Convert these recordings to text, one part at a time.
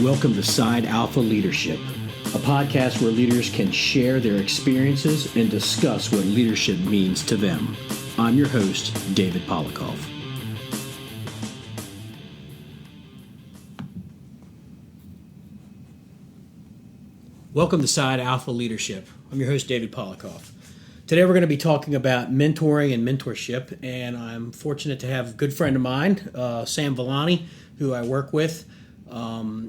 Welcome to Side Alpha Leadership, a podcast where leaders can share their experiences and discuss what leadership means to them. I'm your host, David Polikoff. Welcome to Side Alpha Leadership. I'm your host, David Polikoff. Today we're going to be talking about mentoring and mentorship, and I'm fortunate to have a good friend of mine, Sam Vallani, who I work with.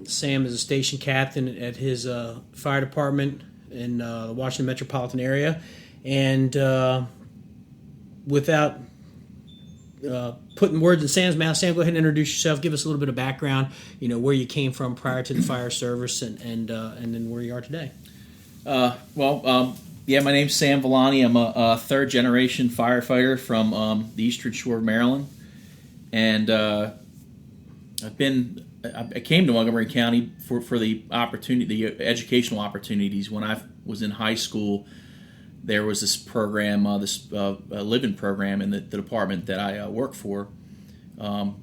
Sam is a station captain at his fire department in the Washington metropolitan area, and without putting words in Sam's mouth, Sam, go ahead and introduce yourself. Give us a little bit of background, where you came from prior to the fire service, and then where you are today. My name's Sam Vallani. I'm a third-generation firefighter from the Eastern Shore of Maryland, and I came to Montgomery County for the opportunity, the educational opportunities. When I was in high school, there was this program, living program in the department that I work for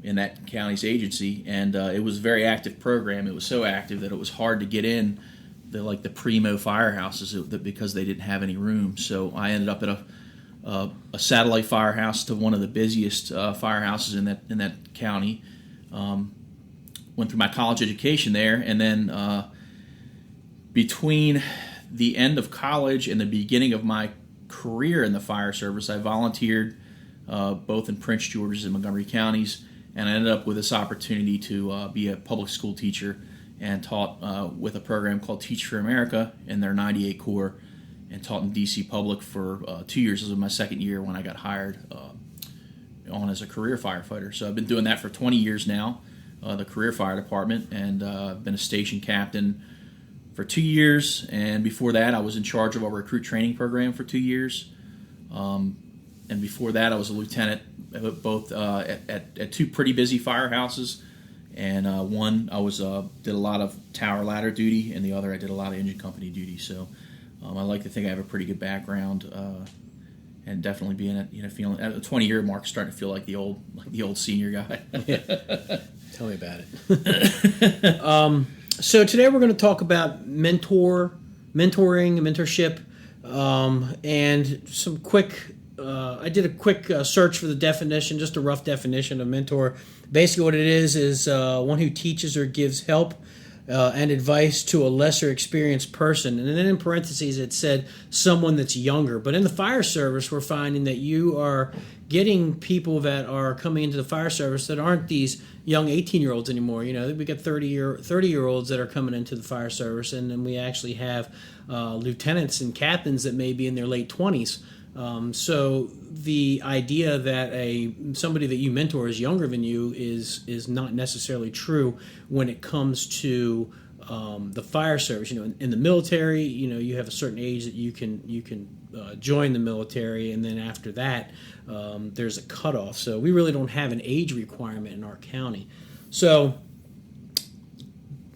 in that county's agency, and it was a very active program. It was so active that it was hard to get in the primo firehouses because they didn't have any room. So I ended up at a satellite firehouse to one of the busiest firehouses in that county. Went through my college education there, and then between the end of college and the beginning of my career in the fire service, I volunteered both in Prince George's and Montgomery counties, and I ended up with this opportunity to be a public school teacher and taught with a program called Teach for America in their 98 Corps, and taught in D.C. Public for 2 years. This was my second year when I got hired on as a career firefighter. So I've been doing that for 20 years now, the career fire department, and been a station captain for 2 years. And before that, I was in charge of a recruit training program for 2 years. And before that, I was a lieutenant both at two pretty busy firehouses. And one, I did a lot of tower ladder duty, and the other, I did a lot of engine company duty. So I like to think I have a pretty good background, and definitely being feeling at the 20-year mark, starting to feel like the old senior guy. Tell me about it. So today we're going to talk about mentoring, mentorship, and some quick. I did a quick search for the definition, just a rough definition of mentor. Basically what it is one who teaches or gives help and advice to a lesser experienced person. And then in parentheses it said someone that's younger. But in the fire service, we're finding that you are getting people that are coming into the fire service that aren't these young 18-year-olds anymore. We got 30-year-olds that are coming into the fire service, and then we actually have lieutenants and captains that may be in their late 20s. So the idea that somebody that you mentor is younger than you is not necessarily true when it comes to the fire service. In the military, you have a certain age that you can join the military, and then after that, there's a cutoff. So we really don't have an age requirement in our county. So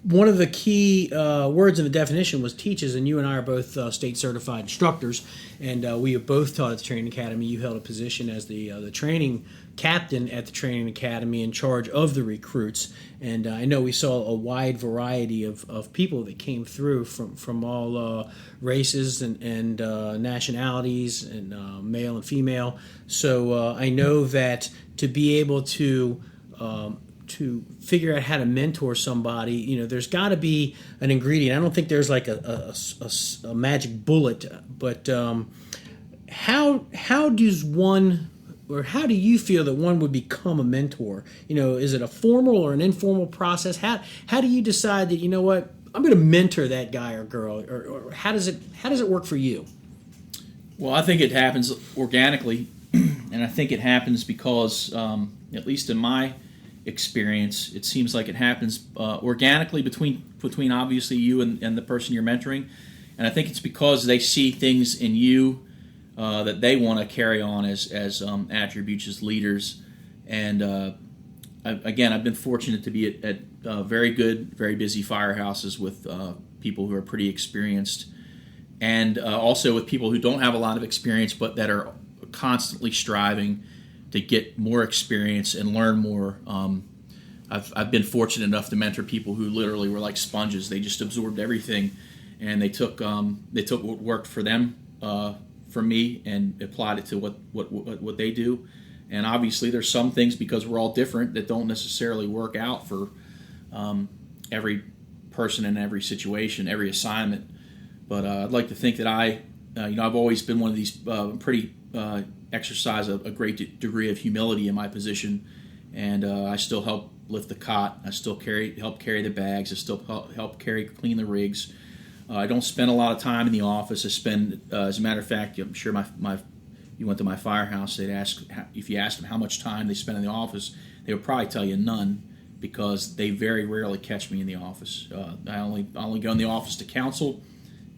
one of the key words in the definition was teaches, and you and I are both state certified instructors, and we have both taught at the training academy. You held a position as the training captain at the training academy in charge of the recruits, and I know we saw a wide variety of people that came through from all races and nationalities, and male and female. So I know that to be able to figure out how to mentor somebody, there's got to be an ingredient. I don't think there's like a magic bullet, but how does one, or how do you feel that one would become a mentor? Is it a formal or an informal process? How do you decide that, I'm going to mentor that guy or girl, or how does it work for you? Well, I think it happens organically, and I think it happens because, at least in my experience, it seems like it happens organically between obviously you and the person you're mentoring, and I think it's because they see things in you that they want to carry on as attributes as leaders. And I've been fortunate to be at very good, very busy firehouses with people who are pretty experienced, and also with people who don't have a lot of experience but that are constantly striving to get more experience and learn more I've been fortunate enough to mentor people who literally were like sponges. They just absorbed everything, and they took what worked for them from me and applied it to what they do. And obviously, there's some things, because we're all different, that don't necessarily work out for every person in every situation, every assignment. But I'd like to think that I've always been one of these exercise a great degree of humility in my position, and I still help lift the cot. I still help carry the bags. I still help clean the rigs. I don't spend a lot of time in the office. I spend, as a matter of fact, I'm sure you went to my firehouse. They'd ask, if you asked them how much time they spend in the office, they would probably tell you none, because they very rarely catch me in the office. I only go in the office to counsel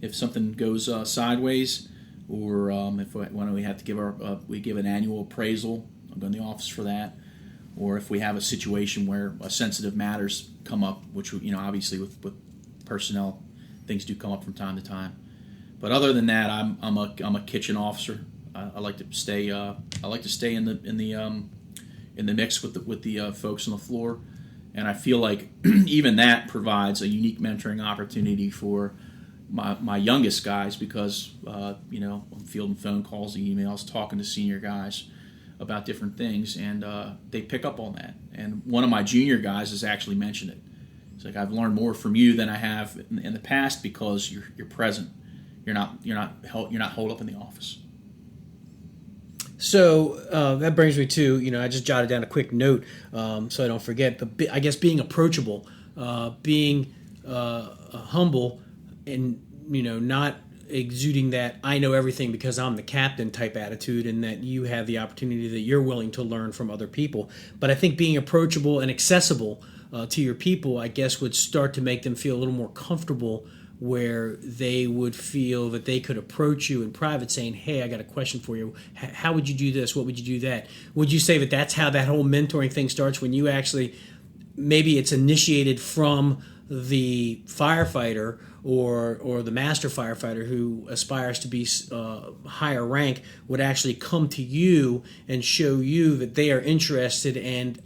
if something goes sideways, or when we have to give an annual appraisal. I'll go in the office for that. Or if we have a situation where sensitive matters come up, which obviously with personnel, things do come up from time to time. But other than that, I'm a kitchen officer. I like to stay in the mix with the folks on the floor, and I feel like even that provides a unique mentoring opportunity for my youngest guys, because I'm fielding phone calls and emails, talking to senior guys about different things, and they pick up on that. And one of my junior guys has actually mentioned it. It's like, I've learned more from you than I have in the past, because you're present. You're not holed up in the office. So that brings me to, I just jotted down a quick note so I don't forget. But I guess being approachable, being humble, and not exuding that I know everything because I'm the captain type attitude, and that you have the opportunity that you're willing to learn from other people. But I think being approachable and accessible to your people, I guess, would start to make them feel a little more comfortable, where they would feel that they could approach you in private saying, hey, I got a question for you. How would you do this? What would you do that? Would you say that that's how that whole mentoring thing starts, when you actually, maybe it's initiated from the firefighter or the master firefighter who aspires to be higher rank, would actually come to you and show you that they are interested and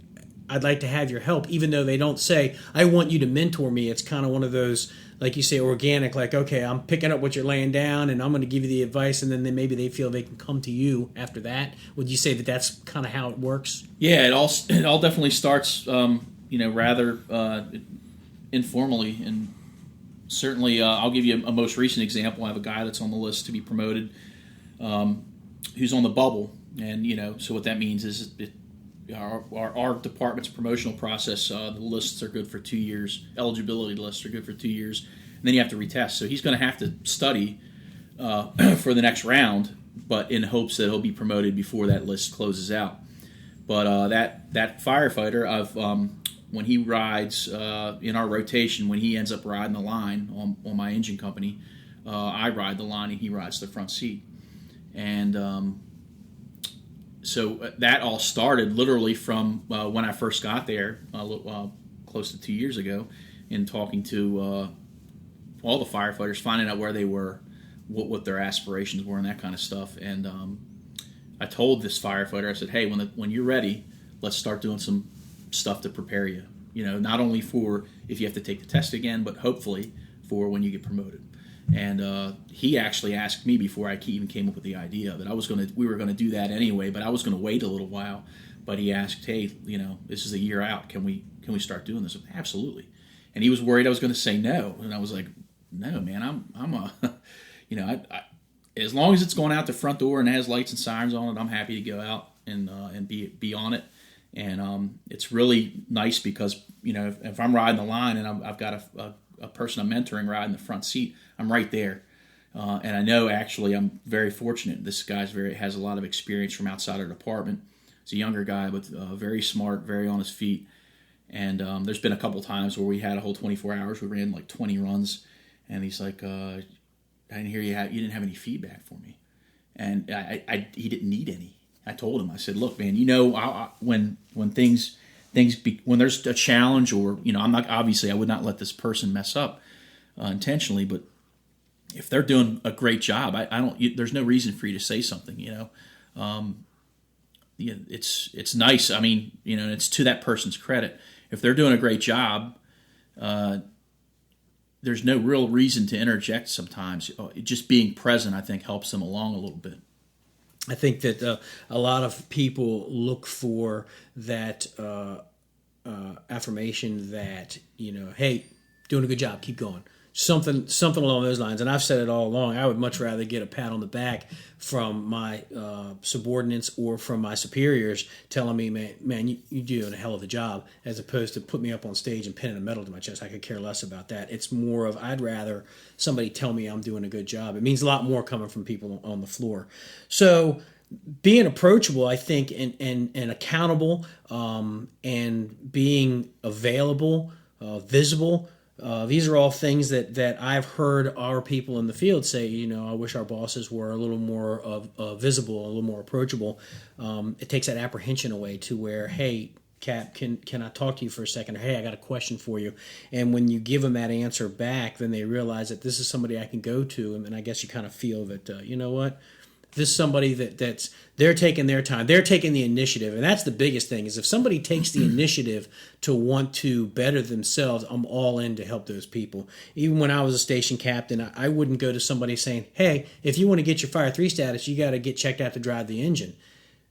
I'd like to have your help, even though they don't say, I want you to mentor me. It's kind of one of those, like you say, organic, like, okay, I'm picking up what you're laying down and I'm going to give you the advice, and then maybe they feel they can come to you after that. Would you say that that's kind of how it works? Yeah, it all definitely starts, rather informally, and certainly I'll give you a most recent example. I have a guy that's on the list to be promoted, who's on the bubble, and so what that means is our department's promotional process, the lists are good for 2 years. Eligibility lists are good for 2 years. And then you have to retest. So he's going to have to study for the next round, but in hopes that he'll be promoted before that list closes out. But that firefighter, when he rides in our rotation, when he ends up riding the line on my engine company, I ride the line and he rides the front seat. And so that all started literally from when I first got there, close to 2 years ago, in talking to all the firefighters, finding out where they were, what their aspirations were, and that kind of stuff. And I told this firefighter, I said, hey, when you're ready, let's start doing some stuff to prepare you. Not only for if you have to take the test again, but hopefully for when you get promoted. And he actually asked me before I even came up with the idea that we were gonna do that anyway, but I was gonna wait a little while. But he asked, hey, this is a year out. Can we start doing this? Absolutely. And he was worried I was going to say no, and I was like, no, man, as long as it's going out the front door and has lights and sirens on it, I'm happy to go out and be on it. And it's really nice because if I'm riding the line and I've got a person I'm mentoring riding the front seat, I'm right there. And I know actually I'm very fortunate. This guy's has a lot of experience from outside our department. He's a younger guy, but very smart, very on his feet. And there's been a couple times where we had a whole 24 hours. We ran like 20 runs, and he's like, "I didn't hear you didn't have any feedback for me," and he didn't need any. I told him, I said, "Look, man, when when there's a challenge, or I'm not obviously I would not let this person mess up intentionally, but if they're doing a great job, I don't. There's no reason for you to say something, It's nice. I mean, it's to that person's credit. if they're doing a great job, there's no real reason to interject sometimes. Just being present, I think, helps them along a little bit. I think that a lot of people look for that affirmation that, hey, doing a good job, keep going. Something along those lines. And I've said it all along. I would much rather get a pat on the back from my subordinates or from my superiors telling me, man, you're doing a hell of a job, as opposed to put me up on stage and pinning a medal to my chest. I could care less about that. It's more of, I'd rather somebody tell me I'm doing a good job. It means a lot more coming from people on the floor. So being approachable, I think, and accountable, and being available, visible, these are all things that I've heard our people in the field say, I wish our bosses were a little more visible, a little more approachable. It takes that apprehension away to where, hey, Cap, can I talk to you for a second? Or, hey, I got a question for you. And when you give them that answer back, then they realize that this is somebody I can go to. And I guess you kind of feel that, you know what? This is somebody that's they're taking their time. They're taking the initiative. And that's the biggest thing, is if somebody takes the initiative to want to better themselves, I'm all in to help those people. Even when I was a station captain, I wouldn't go to somebody saying, hey, if you want to get your Fire 3 status, you got to get checked out to drive the engine.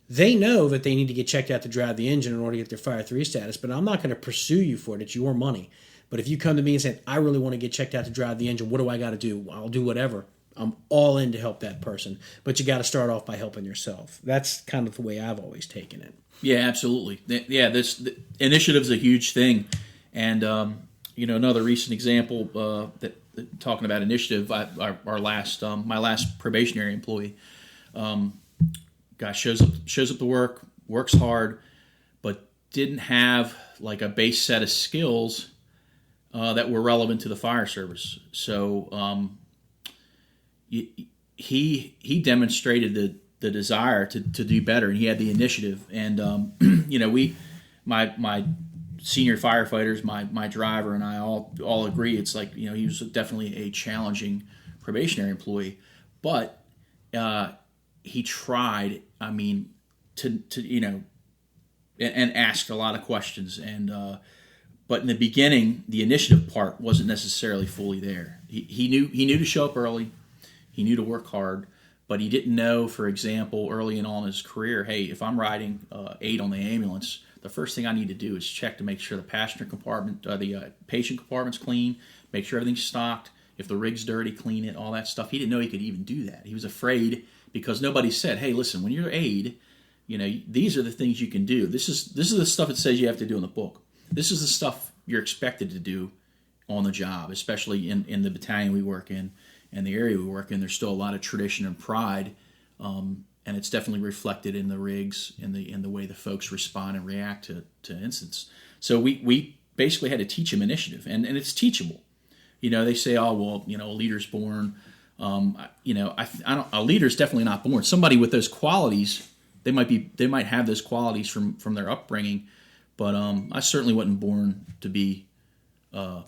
They know that they need to get checked out to drive the engine in order to get their Fire 3 status, but I'm not going to pursue you for it. It's your money. But if you come to me and say, I really want to get checked out to drive the engine, what do I got to do? I'll do whatever. I'm all in to help that person, but you got to start off by helping yourself. That's kind of the way I've always taken it. Yeah, absolutely. Yeah, this initiative's a huge thing, and another recent example that talking about initiative, my last probationary employee, guy shows up to work, works hard, but didn't have like a base set of skills that were relevant to the fire service. So he demonstrated the desire to do better, and he had the initiative. And my senior firefighters, my driver, and I all agree. It's like, he was definitely a challenging probationary employee, but he tried. I mean, to and asked a lot of questions. And but in the beginning, the initiative part wasn't necessarily fully there. He knew to show up early. He knew to work hard, but he didn't know, for example, early on in his career, hey, if I'm riding 8 on the ambulance, the first thing I need to do is check to make sure the passenger compartment, the patient compartment's clean, make sure everything's stocked. If the rig's dirty, clean it, all that stuff. He didn't know he could even do that. He was afraid because nobody said, hey, listen, when you're aide, these are the things you can do. This is the stuff it says you have to do in the book. This is the stuff you're expected to do on the job, especially in the battalion we work in. And the area we work in, there's still a lot of tradition and pride, and it's definitely reflected in the rigs, in the way the folks respond and react to incidents. So we basically had to teach them initiative, and it's teachable. They say, oh well, a leader's born. A leader's definitely not born. Somebody with those qualities, they might have those qualities from their upbringing, but I certainly wasn't born to be, a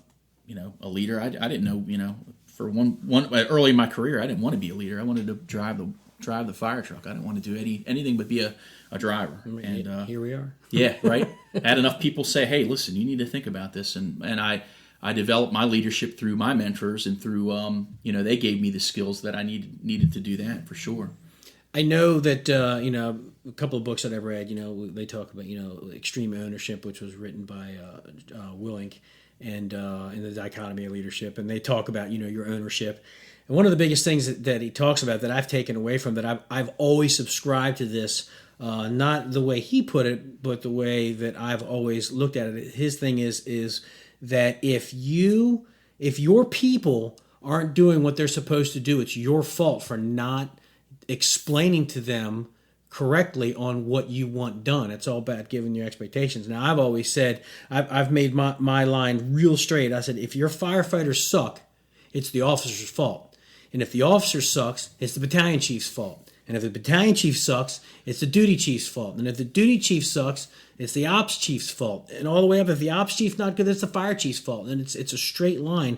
leader. I didn't know, for one early in my career, I didn't want to be a leader. I wanted to drive the fire truck. I didn't want to do anything but be a driver. And here we are. Yeah, right. I had enough people say, "Hey, listen, you need to think about this." And I developed my leadership through my mentors and through they gave me the skills that I needed to do that for sure. I know that a couple of books that I've read, they talk about Extreme Ownership, which was written by Willink, and in the dichotomy of leadership, and they talk about your ownership. And one of the biggest things that he talks about that I've taken away from that, I've always subscribed to this, not the way he put it, but the way that I've always looked at it. His thing is that if your people aren't doing what they're supposed to do, it's your fault for not explaining to them correctly on what you want done. It's all about giving your expectations. Now, I've always said, I've made my line real straight. I said, if your firefighters suck, it's the officer's fault. And if the officer sucks, it's the battalion chief's fault. And if the battalion chief sucks, it's the duty chief's fault. And if the duty chief sucks, it's the ops chief's fault. And all the way up, if the ops chief's not good, it's the fire chief's fault. And it's a straight line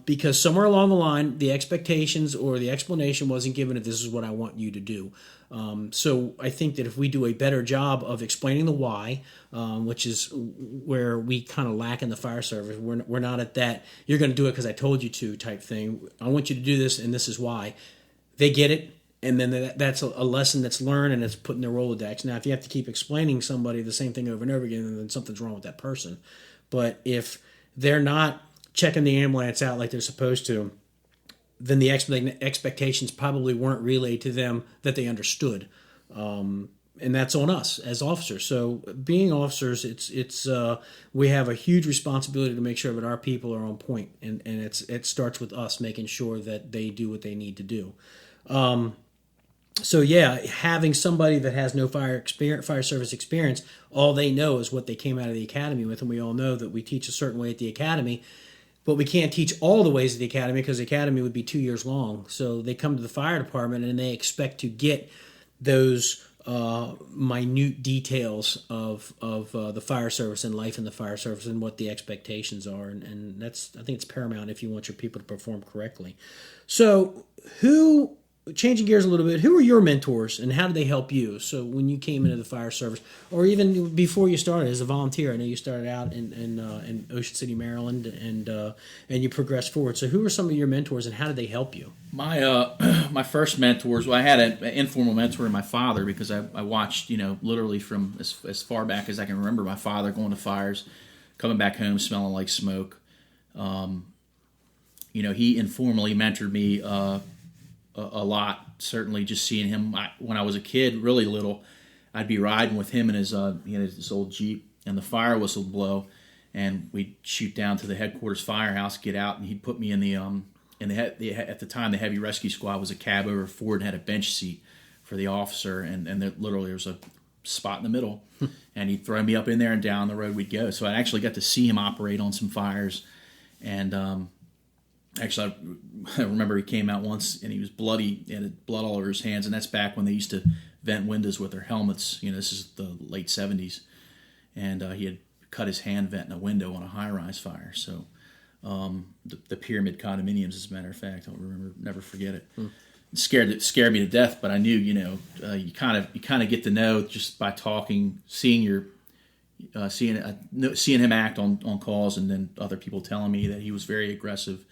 because somewhere along the line, the expectations or the explanation wasn't given that this is what I want you to do. So I think that if we do a better job of explaining the why, which is where we kind of lack in the fire service, we're not at that, you're going to do it because I told you to type thing. I want you to do this, and this is why. They get it. And then that's a lesson that's learned and it's put in their Rolodex. Now, if you have to keep explaining somebody the same thing over and over again, then something's wrong with that person. But if they're not checking the ambulance out like they're supposed to, then the expectations probably weren't relayed to them that they understood. And that's on us as officers. So being officers, it's we have a huge responsibility to make sure that our people are on point. And it starts with us making sure that they do what they need to do. So yeah, having somebody that has no fire service experience, all they know is what they came out of the academy with, and we all know that we teach a certain way at the academy, but we can't teach all the ways of the academy because the academy would be 2 years long. So they come to the fire department and they expect to get those minute details of the fire service and life in the fire service and what the expectations are, and that's, I think it's paramount if you want your people to perform correctly. So changing gears a little bit, who were your mentors and how did they help you? So when you came into the fire service, or even before you started as a volunteer, I know you started out in Ocean City, Maryland, and you progressed forward. So who were some of your mentors and how did they help you? My first mentors, well, I had an informal mentor in my father because I watched, literally from as far back as I can remember, my father going to fires, coming back home smelling like smoke. He informally mentored me a lot. Certainly, just seeing him when I was a kid, really little, I'd be riding with him in his he had this old Jeep, and the fire whistle would blow, and we'd shoot down to the headquarters firehouse, get out, and he'd put me in the at the time the heavy rescue squad was a cab over Ford and had a bench seat for the officer, and there literally was a spot in the middle, and he'd throw me up in there and down the road we'd go. So I actually got to see him operate on some fires, and actually, I remember he came out once and he was bloody and had blood all over his hands, and that's back when they used to vent windows with their helmets. This is the late 70s, and he had cut his hand venting a window on a high-rise fire. So the pyramid condominiums, as a matter of fact, I'll never forget it. It scared me to death, but I knew, you kind of get to know just by talking, seeing him act on calls, and then other people telling me that he was very aggressive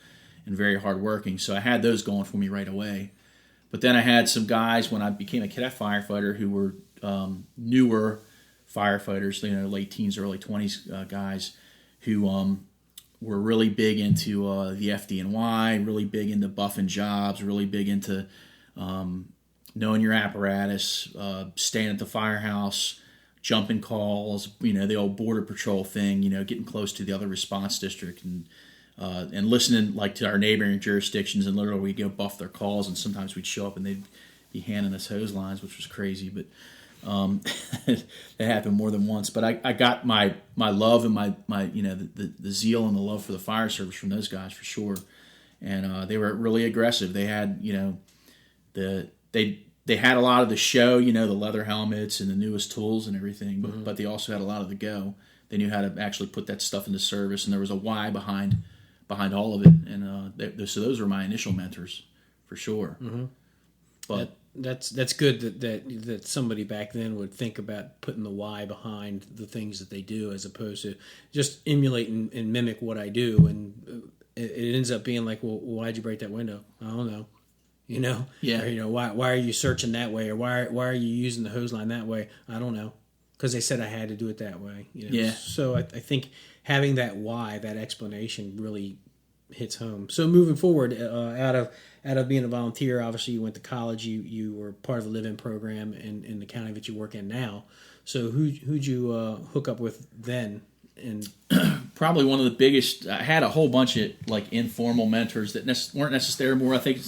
and very hardworking. So I had those going for me right away. But then I had some guys when I became a cadet firefighter who were newer firefighters, late teens, early 20s guys who were really big into the FD&Y, really big into buffing jobs, really big into knowing your apparatus, staying at the firehouse, jumping calls, the old border patrol thing, getting close to the other response district and listening like to our neighboring jurisdictions, and literally we'd go buff their calls, and sometimes we'd show up and they'd be handing us hose lines, which was crazy, but that happened more than once. But I got my love and my the zeal and the love for the fire service from those guys for sure, and they were really aggressive. They had they had a lot of the show, the leather helmets and the newest tools and everything, but they also had a lot of the go. They knew how to actually put that stuff into service, and there was a why behind all of it, and so those were my initial mentors for sure. Mm-hmm. But that's good that somebody back then would think about putting the why behind the things that they do, as opposed to just emulate and mimic what I do, and it ends up being like, well, why'd you break that window? I don't know. Yeah. Or, why are you searching that way, or why are you using the hose line that way? I don't know, because they said I had to do it that way. Yeah. So I think having that why, that explanation, really hits home. So moving forward, out of being a volunteer, obviously you went to college. You were part of the live-in program in the county that you work in now. So who'd you hook up with then? And probably one of the biggest. I had a whole bunch of like informal mentors that weren't necessarily more. I think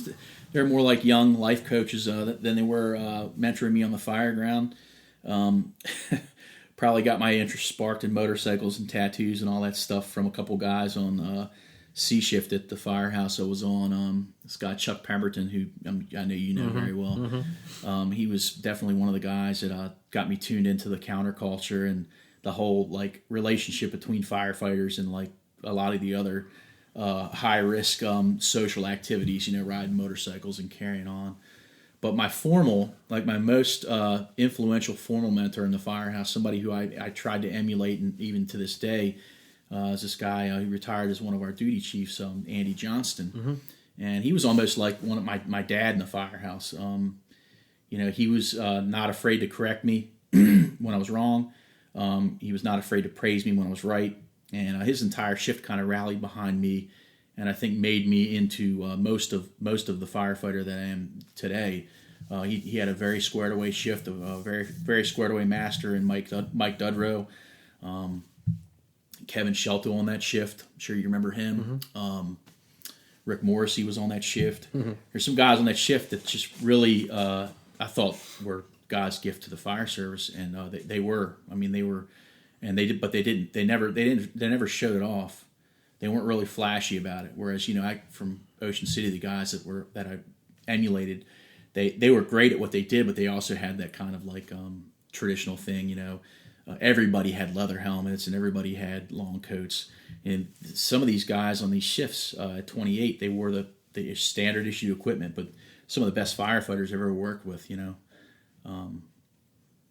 they're more like young life coaches than they were mentoring me on the fire ground. Probably got my interest sparked in motorcycles and tattoos and all that stuff from a couple guys on C shift at the firehouse I was on. This guy Chuck Pemberton, who I know you know very well. He was definitely one of the guys that got me tuned into the counterculture and the whole like relationship between firefighters and like a lot of the other high risk social activities. You know, riding motorcycles and carrying on. But my most influential formal mentor in the firehouse, somebody who I tried to emulate, and even to this day, is this guy who retired as one of our duty chiefs, Andy Johnston. And he was almost like one of my dad in the firehouse. You know, he was not afraid to correct me when I was wrong. He was not afraid to praise me when I was right. And his entire shift kind of rallied behind me, and I think made me into most of the firefighter that I am today. He had a very squared away shift, a very very squared away master, and Mike Dudrow, Kevin Shelto on that shift. I'm sure you remember him. Rick Morrissey was on that shift. There's some guys on that shift that just really I thought were God's gift to the fire service, and they were. I mean, they were, and they did, but they didn't. They never showed it off. They weren't really flashy about it. Whereas, you know, from Ocean City, the guys that I emulated, they were great at what they did, but they also had that kind of like traditional thing. You know, everybody had leather helmets and everybody had long coats. And some of these guys on these shifts at 28, they wore the standard issue equipment, but some of the best firefighters I've ever worked with. You know,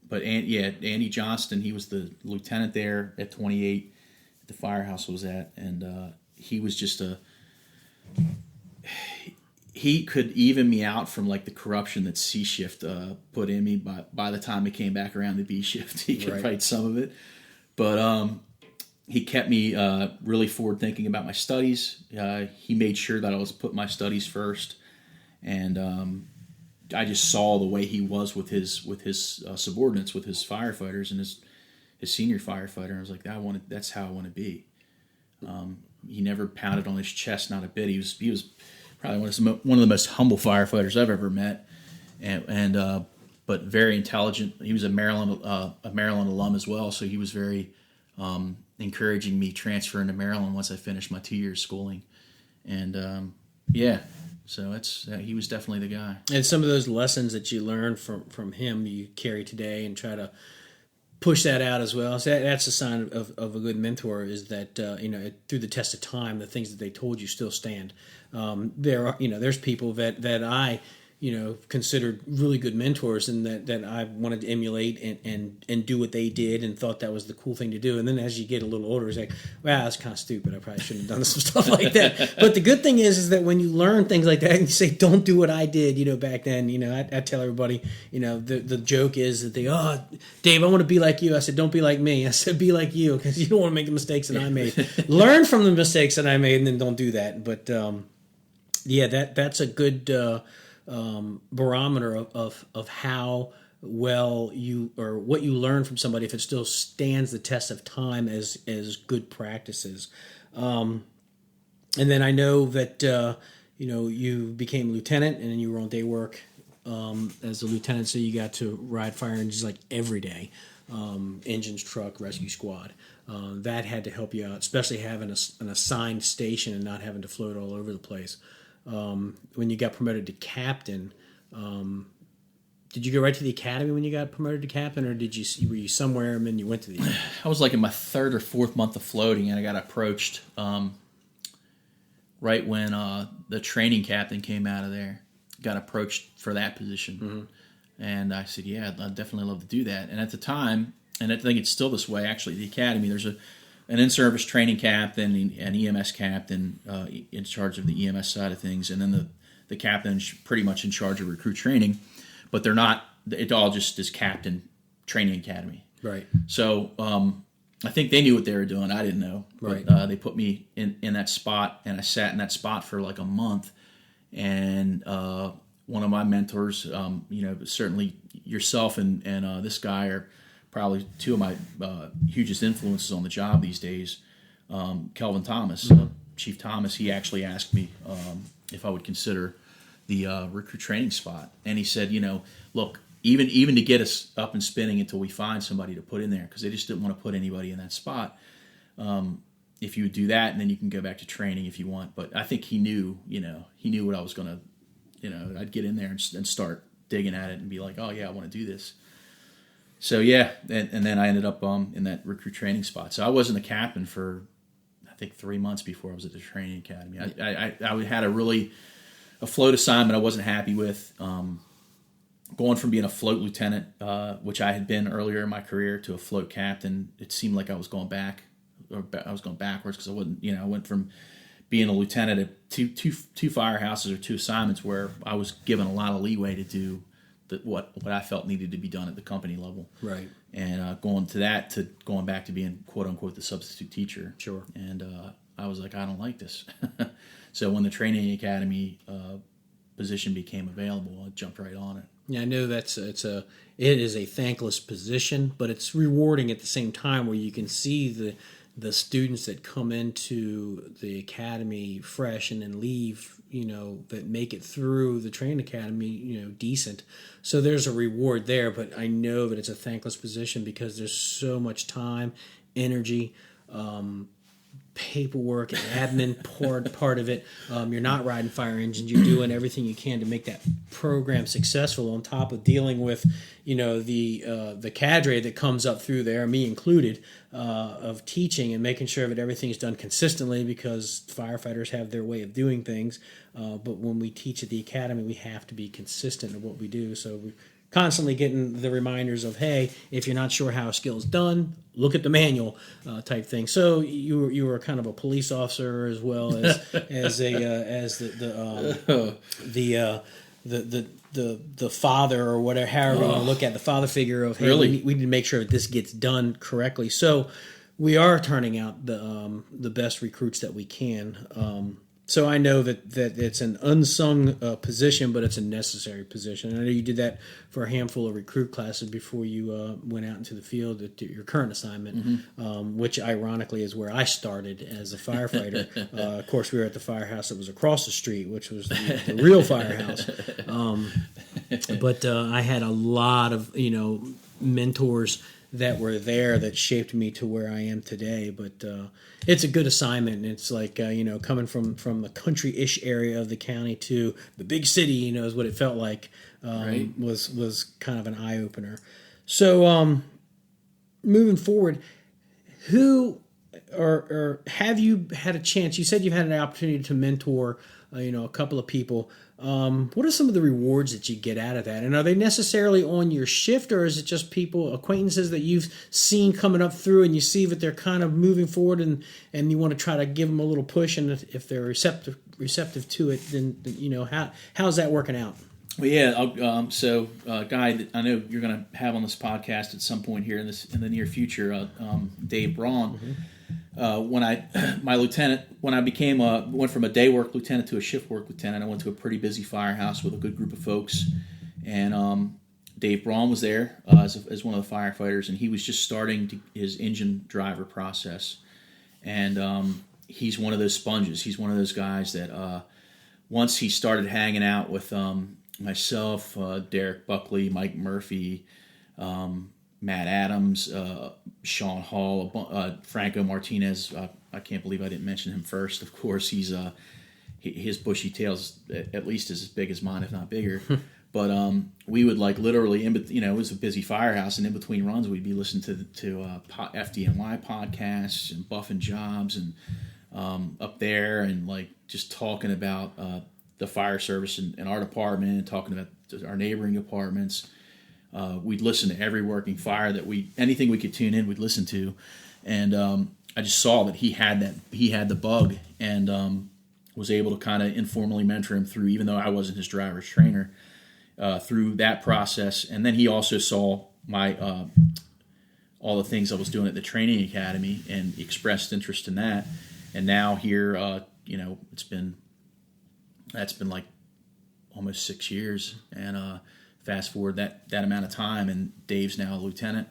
but Andy Johnston, he was the lieutenant there at 28. The firehouse was at, and he was just he could even me out from like the corruption that C shift put in me. By the time it came back around to B shift, he could write some of it, but he kept me really forward thinking about my studies. He made sure that I was putting my studies first, and I just saw the way he was with his subordinates, with his firefighters, and his senior firefighter. I was like, that's how I want to be. He never pounded on his chest, not a bit. He was probably one of the most humble firefighters I've ever met, and but very intelligent. He was a Maryland alum as well, so he was very encouraging me transferring to Maryland once I finished my 2 years schooling, and so he was definitely the guy. And some of those lessons that you learned from him, you carry today and try to push that out as well. So that's a sign of a good mentor, is that through the test of time, the things that they told you still stand. There's people that I considered really good mentors, and that I wanted to emulate and do what they did, and thought that was the cool thing to do. And then as you get a little older, it's like, wow, that's kind of stupid. I probably shouldn't have done some stuff like that. But the good thing is that when you learn things like that and you say, don't do what I did, back then, I tell everybody, the joke is that Dave, I want to be like you. I said, don't be like me. I said, be like you, because you don't want to make the mistakes that I made. Learn from the mistakes that I made, and then don't do that. But that's a good barometer of how well you, or what you learn from somebody, if it still stands the test of time as good practices. And then I know that you became a lieutenant, and then you were on day work as a lieutenant, so you got to ride fire engines like every day, engines, truck, rescue squad. That had to help you out, especially having an assigned station and not having to float all over the place. When you got promoted to captain, did you go right to the academy when you got promoted to captain, or were you somewhere and then you went to the academy? I was like in my third or fourth month of floating, and I got approached right when the training captain came out of there. Got approached for that position, and I said, yeah, I'd definitely love to do that. And at the time, and I think it's still this way actually, the academy, there's an in-service training captain, an EMS captain in charge of the EMS side of things, and then the captain is pretty much in charge of recruit training, but they're not, it all just is captain training academy. Right. So I think they knew what they were doing. I didn't know. Right. But, they put me in that spot, and I sat in that spot for like a month, and one of my mentors, certainly yourself and this guy are probably two of my hugest influences on the job these days. Kelvin Thomas, Chief Thomas, he actually asked me if I would consider the recruit training spot. And he said, look, even to get us up and spinning until we find somebody to put in there, because they just didn't want to put anybody in that spot. if you would do that, and then you can go back to training if you want. But I think he knew what I was going to, I'd get in there and start digging at it and be like, oh yeah, I want to do this. So yeah, and then I ended up in that recruit training spot. So I wasn't a captain for, I think, 3 months before I was at the training academy. I had a float assignment I wasn't happy with. Going from being a float lieutenant, which I had been earlier in my career, to a float captain, it seemed like I was going back, or I was going backwards, because I wasn't. I went from being a lieutenant at two firehouses or 2 assignments where I was given a lot of leeway to do what I felt needed to be done at the company level. Right. And going back to being quote unquote the substitute teacher. Sure. And I was like, I don't like this. So when the training academy position became available, I jumped right on it. Yeah, I know it is a thankless position, but it's rewarding at the same time, where you can see the students that come into the academy fresh and then leave, that make it through the training academy, decent. So there's a reward there, but I know that it's a thankless position because there's so much time, energy, paperwork and admin part of it. You're not riding fire engines. You're doing everything you can to make that program successful, on top of dealing with, the cadre that comes up through there, me included, of teaching and making sure that everything's done consistently, because firefighters have their way of doing things. But when we teach at the academy, we have to be consistent in what we do. So we constantly getting the reminders of, hey, if you're not sure how a skill is done, look at the manual, type thing. So you were kind of a police officer as well as the father, or whatever, however you want to look at the father figure of, hey, really? we need to make sure that this gets done correctly. So we are turning out the best recruits that we can. So I know that it's an unsung position, but it's a necessary position. And I know you did that for a handful of recruit classes before you went out into the field at your current assignment, which ironically is where I started as a firefighter. Of course, we were at the firehouse that was across the street, which was the real firehouse. But I had a lot of mentors that were there that shaped me to where I am today. But it's a good assignment. It's like, coming from the country-ish area of the county to the big city, is what it felt like, Right. was kind of an eye-opener. So moving forward, who or have you had a chance, you said you've had an opportunity to mentor a couple of people. What are some of the rewards that you get out of that? And are they necessarily on your shift, or is it just people, acquaintances that you've seen coming up through, and you see that they're kind of moving forward, and you want to try to give them a little push, and if they're receptive to it, then how's that working out? Well, yeah. So, guy that I know you're going to have on this podcast at some point here in the near future, Dave Braun. Mm-hmm. When I became went from a day work lieutenant to a shift work lieutenant, I went to a pretty busy firehouse with a good group of folks, and Dave Braun was there as one of the firefighters, and he was just starting his engine driver process, and he's one of those sponges. He's one of those guys that once he started hanging out with myself, Derek Buckley, Mike Murphy, Matt Adams, Sean Hall, Franco Martinez. I can't believe I didn't mention him first. Of course, his bushy tail's at least as big as mine, if not bigger. But we would literally, it was a busy firehouse, and in between runs, we'd be listening to FDNY podcasts and buffing jobs and up there, and just talking about the fire service and our department, talking about our neighboring departments. We'd listen to every working fire anything we could tune in, we'd listen to, and I just saw that he had the bug, and was able to kind of informally mentor him through, even though I wasn't his driver's trainer, through that process. And then he also saw my all the things I was doing at the training academy and expressed interest in that. And now here, that's been like almost 6 years, and fast forward that amount of time, and Dave's now a lieutenant,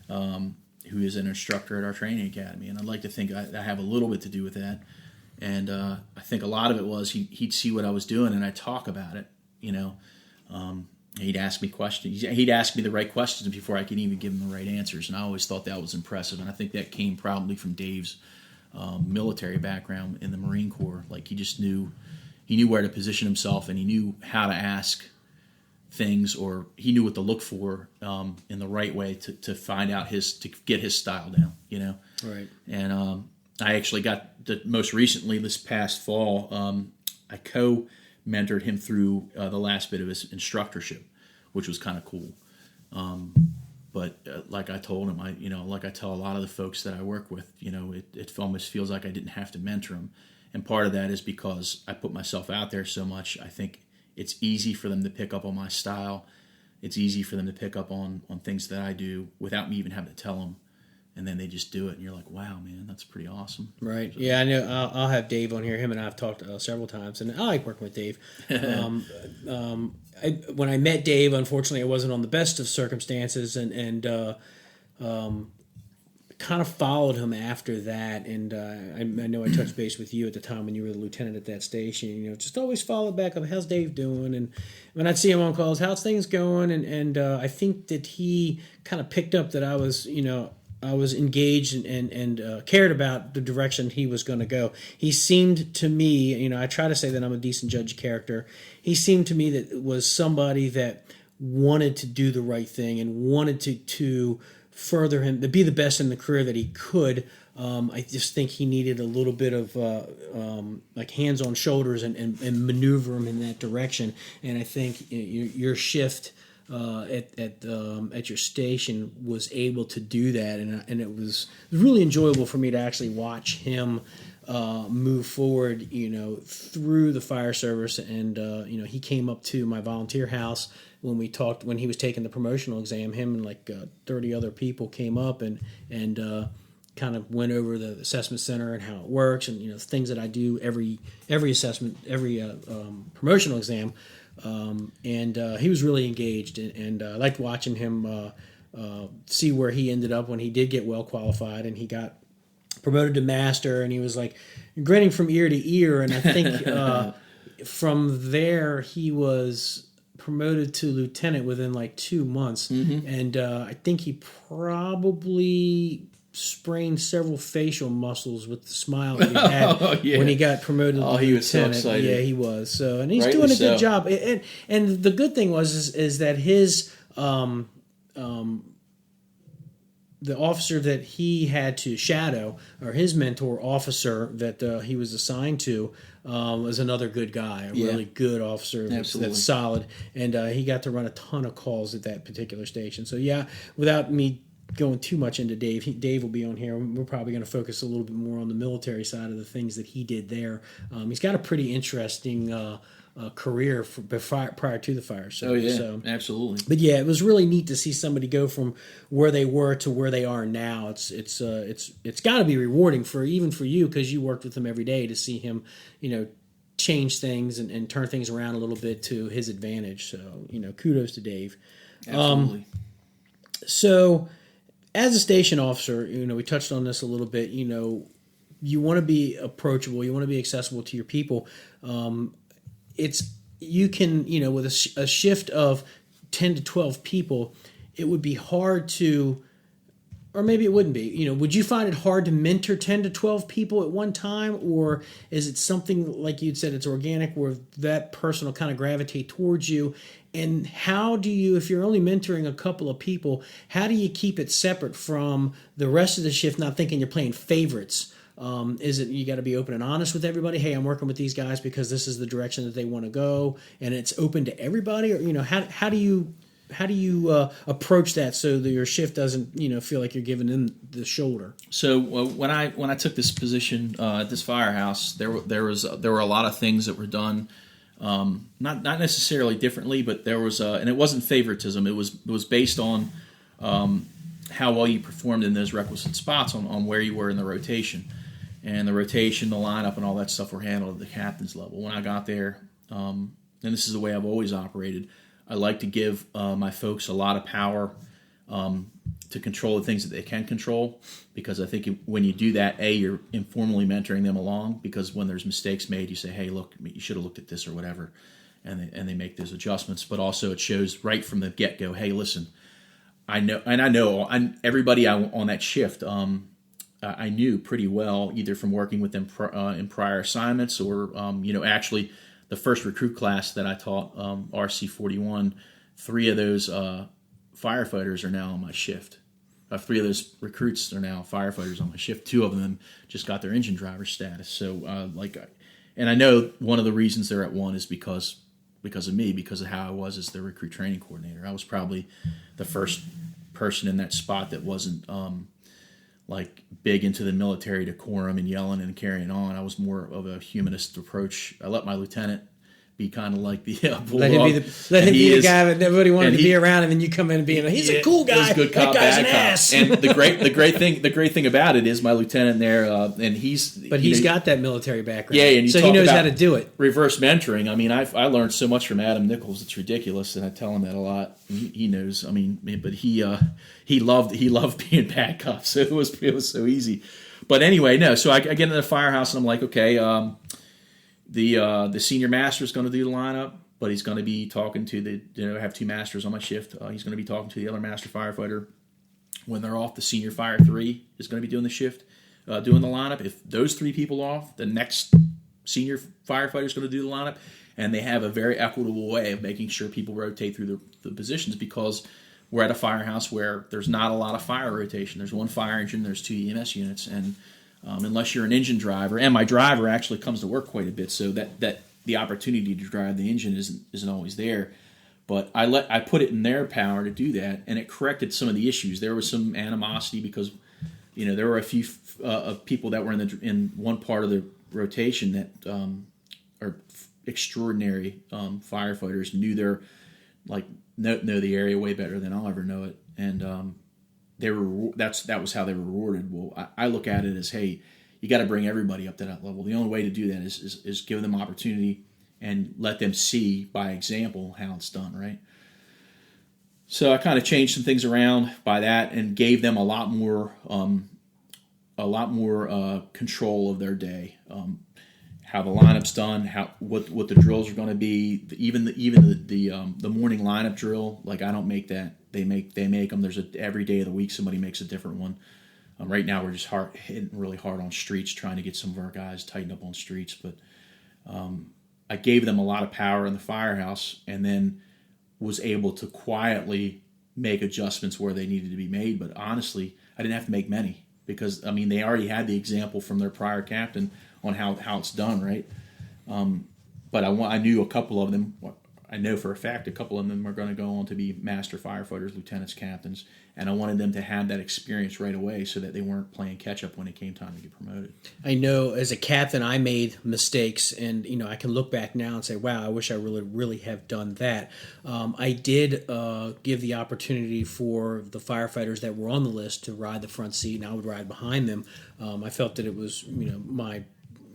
who is an instructor at our training academy. And I'd like to think I have a little bit to do with that. And I think a lot of it was he'd see what I was doing, and I'd talk about it. He'd ask me questions. He'd ask me the right questions before I could even give him the right answers. And I always thought that was impressive. And I think that came probably from Dave's military background in the Marine Corps. Like he knew where to position himself, and he knew how to ask things, or he knew what to look for in the right way to find out to get his style down, Right. And I actually got most recently this past fall, I co-mentored him through the last bit of his instructorship, which was kind of cool. But like I told him, like I tell a lot of the folks that I work with, it almost feels like I didn't have to mentor him. And part of that is because I put myself out there so much. I think it's easy for them to pick up on my style. It's easy for them to pick up on things that I do without me even having to tell them. And then they just do it, and you're like, wow, man, that's pretty awesome. Right. So, yeah, I know. I'll have Dave on here. Him and I have talked several times, and I like working with Dave. When I met Dave, unfortunately, I wasn't on the best of circumstances, and kind of followed him after that. And I know I touched base with you at the time when you were the lieutenant at that station. Just always follow back up. How's Dave doing? And when I'd see him on calls, how's things going? And I think that he kind of picked up that I was, I was engaged and cared about the direction he was going to go. He seemed to me, I try to say that I'm a decent judge of character. He seemed to me that was somebody that wanted to do the right thing and wanted to further him, to be the best in the career that he could. I just think he needed a little bit of like hands on shoulders and maneuver him in that direction. And I think your shift at your station was able to do that, and it was really enjoyable for me to actually watch him move forward, through the fire service. And he came up to my volunteer house when he was taking the promotional exam. Him and like 30 other people came up and kind of went over the assessment center and how it works, and things that I do every assessment, every promotional exam. And he was really engaged, and I liked watching him see where he ended up when he did get well qualified, and he got promoted to master, and he was like grinning from ear to ear. And I think from there he was promoted to lieutenant within like 2 months. Mm-hmm. And I think he probably sprained several facial muscles with the smile that he had when he got promoted to lieutenant. He was so excited. Yeah, he was. So, and he's Rightly doing a good so. job. And the good thing is that his the officer that he had to shadow, or his mentor officer that he was assigned to, was another good guy, a really good officer that's solid. And he got to run a ton of calls at that particular station. So, yeah, without me going too much into Dave, Dave will be on here. We're probably going to focus a little bit more on the military side of the things that he did there. He's got a pretty interesting career prior to the fire service. Oh yeah, so, absolutely. But yeah, it was really neat to see somebody go from where they were to where they are now. It's got to be rewarding even for you, because you worked with him every day, to see him, change things and turn things around a little bit to his advantage. So kudos to Dave. Absolutely. So, as a station officer, we touched on this a little bit. You want to be approachable. You want to be accessible to your people. You can, with a shift of 10 to 12 people, it would be hard to, or maybe it wouldn't be. Would you find it hard to mentor 10 to 12 people at one time, or is it something like you'd said, it's organic, where that person will kind of gravitate towards you? And how do you, if you're only mentoring a couple of people, how do you keep it separate from the rest of the shift, not thinking you're playing favorites? Is it you got to be open and honest with everybody? Hey, I'm working with these guys because this is the direction that they want to go, and it's open to everybody. Or how do you approach that so that your shift doesn't feel like you're giving them the shoulder? So when I took this position at this firehouse, there were a lot of things that were done, not necessarily differently, but there was and it wasn't favoritism. It was based on how well you performed in those requisite spots on where you were in the rotation. And the rotation, the lineup, and all that stuff were handled at the captain's level. When I got there, and this is the way I've always operated, I like to give my folks a lot of power to control the things that they can control, because I think when you do that, you're informally mentoring them along, because when there's mistakes made, you say, hey, look, you should have looked at this or whatever, and they make those adjustments. But also it shows right from the get-go, hey, listen, I know everybody on that shift, I knew pretty well, either from working with them in prior assignments or, actually the first recruit class that I taught, RC 41, 3 of those firefighters are now on my shift. 3 of those recruits are now firefighters on my shift. 2 of them just got their engine driver status. So, and I know one of the reasons they're at 1 is because of me, because of how I was as the recruit training coordinator. I was probably the first person in that spot that wasn't big into the military decorum and yelling and carrying on. I was more of a humanist approach. I let my lieutenant be kind of like the let him be the guy that everybody wanted to be around, and then you come in and be he's a cool guy. Good cop, that guy's bad an cop. ass. And the great thing about it is my lieutenant there, and he's got that military background. Yeah, and so he knows how to do it. Reverse mentoring. I mean, I learned so much from Adam Nichols. It's ridiculous, and I tell him that a lot. He knows. I mean, but he loved being bad cop, so it was so easy. But anyway, no. So I get into the firehouse, and I'm like, okay. The senior master is going to do the lineup, but he's going to be talking to I have 2 masters on my shift. He's going to be talking to the other master firefighter. When they're off, the senior fire 3 is going to be doing the shift, doing the lineup. If those 3 people are off, the next senior firefighter is going to do the lineup, and they have a very equitable way of making sure people rotate through the positions, because we're at a firehouse where there's not a lot of fire rotation. There's 1 fire engine, there's 2 EMS units, and unless you're an engine driver, and my driver actually comes to work quite a bit, so that the opportunity to drive the engine isn't always there. But I put it in their power to do that, and it corrected some of the issues. There was some animosity because there were a few people that were in one part of the rotation that are extraordinary firefighters, knew know the area way better than I'll ever know it, and that was how they were rewarded. Well, I look at it as, hey, you got to bring everybody up to that level. The only way to do that is give them opportunity and let them see by example how it's done, right? So I kind of changed some things around by that and gave them a lot more control of their day, how the lineup's done, what the drills are going to be, even the morning lineup drill. Like, I don't make that. They make them. There's every day of the week somebody makes a different one. Right now we're just hitting really hard on streets, trying to get some of our guys tightened up on streets. But I gave them a lot of power in the firehouse, and then was able to quietly make adjustments where they needed to be made. But honestly, I didn't have to make many, because they already had the example from their prior captain on how it's done, right? But I knew a couple of them. I know for a fact a couple of them are going to go on to be master firefighters, lieutenants, captains, and I wanted them to have that experience right away so that they weren't playing catch up when it came time to get promoted. I know as a captain I made mistakes, and I can look back now and say, wow, I wish I really have done that. I did give the opportunity for the firefighters that were on the list to ride the front seat, and I would ride behind them. I felt that it was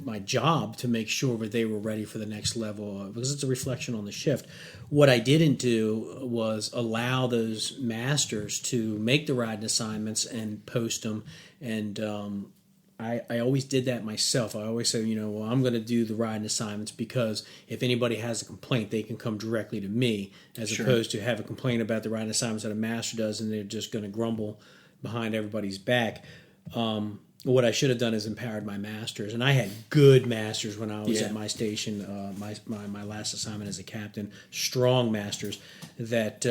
my job to make sure that they were ready for the next level, because it's a reflection on the shift. What I didn't do was allow those masters to make the riding assignments and post them, and I always did that myself. I always say, I'm going to do the riding assignments, because if anybody has a complaint, they can come directly to me, as opposed to have a complaint about the riding assignments that a master does, and they're just going to grumble behind everybody's back. What I should have done is empowered my masters, and I had good masters when I was at my station. My last assignment as a captain, strong masters that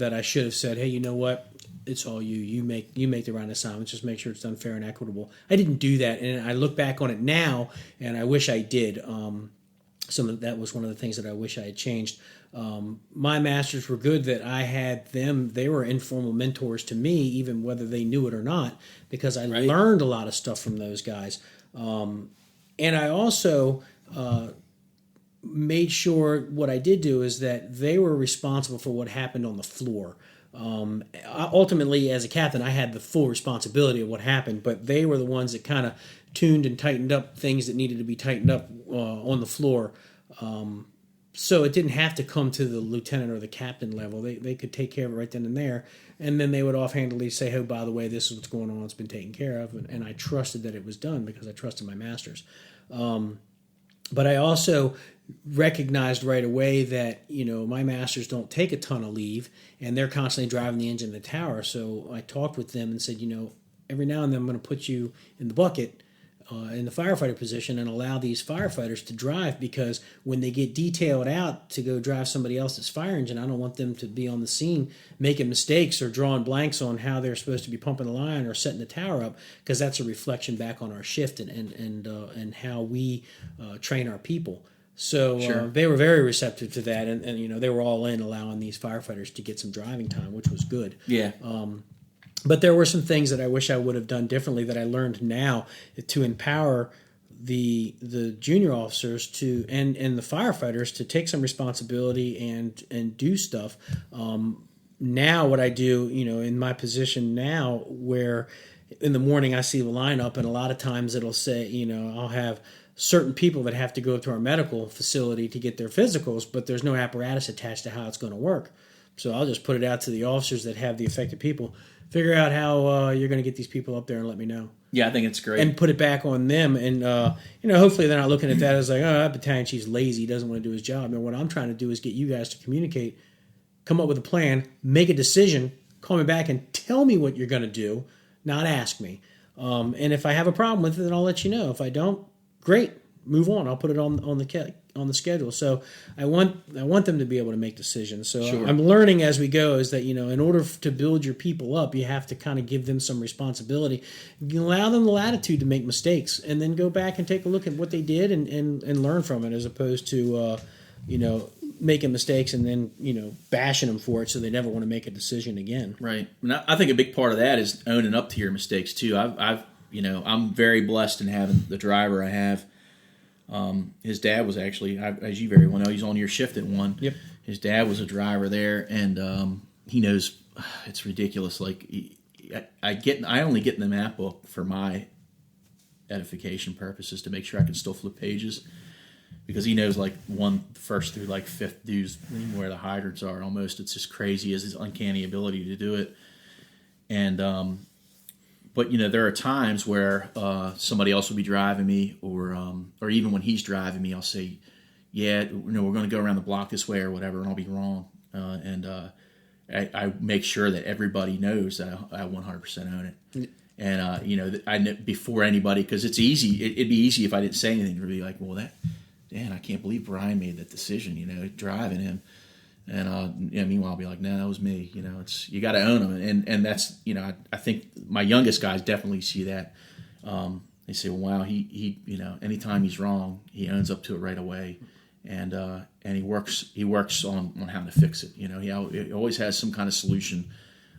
I should have said, hey, you know what? It's all you. You make the right assignments. Just make sure it's done fair and equitable. I didn't do that, and I look back on it now, and I wish I did. That was one of the things that I wish I had changed. My masters were good that I had them. They were informal mentors to me, even whether they knew it or not, because I learned a lot of stuff from those guys. And I also made sure what I did do is that they were responsible for what happened on the floor. Ultimately, as a captain, I had the full responsibility of what happened, but they were the ones that kind of tuned and tightened up things that needed to be tightened up on the floor. So it didn't have to come to the lieutenant or the captain level. They could take care of it right then and there. And then they would offhandedly say, oh, by the way, this is what's going on. It's been taken care of. And I trusted that it was done because I trusted my masters. But I also recognized right away that, my masters don't take a ton of leave, and they're constantly driving the engine in the tower. So I talked with them and said, every now and then I'm going to put you in the bucket in the firefighter position and allow these firefighters to drive, because when they get detailed out to go drive somebody else's fire engine, I don't want them to be on the scene making mistakes or drawing blanks on how they're supposed to be pumping the line or setting the tower up, because that's a reflection back on our shift and how we train our people. So they were very receptive to that, and they were all in allowing these firefighters to get some driving time, which was good. Yeah. But there were some things that I wish I would have done differently that I learned now to empower the junior officers to and the firefighters to take some responsibility and do stuff. Now what I do, in my position now, where in the morning I see the lineup, and a lot of times it'll say, I'll have certain people that have to go to our medical facility to get their physicals, but there's no apparatus attached to how it's going to work. So I'll just put it out to the officers that have the affected people. Figure out how you're going to get these people up there and let me know. Yeah, I think it's great. And put it back on them. And, hopefully they're not looking at that as like, oh, that battalion chief's lazy, doesn't want to do his job. And what I'm trying to do is get you guys to communicate, come up with a plan, make a decision, call me back and tell me what you're going to do, not ask me. And if I have a problem with it, then I'll let you know. If I don't, great, move on. I'll put it on the schedule. So I want them to be able to make decisions. So sure. I'm learning as we go is that, in order to build your people up, you have to kind of give them some responsibility. You allow them the latitude to make mistakes, and then go back and take a look at what they did and learn from it, as opposed to, making mistakes and then, bashing them for it so they never want to make a decision again. Right. And I think a big part of that is owning up to your mistakes too. I'm very blessed in having the driver I have. His dad was actually, as you very well know, he's on your shift at one. Yep. His dad was a driver there, and he knows it's ridiculous. Like I only get in the map book for my edification purposes to make sure I can still flip pages, because he knows like first through like fifth dues where the hydrants are. Almost, it's just crazy as his uncanny ability to do it, and. But there are times where somebody else will be driving me, or even when he's driving me, I'll say, "Yeah, we're going to go around the block this way or whatever," and I'll be wrong. I make sure that everybody knows that I 100% own it. And I know before anybody, because it's easy. It'd be easy if I didn't say anything to be like, "Well, I can't believe Brian made that decision." Driving him. And meanwhile, I'll be like, "No, that was me." It's you got to own them, and that's I think my youngest guys definitely see that. They say, "Well, wow, he anytime he's wrong, he owns up to it right away, and he works on how to fix it. He always has some kind of solution.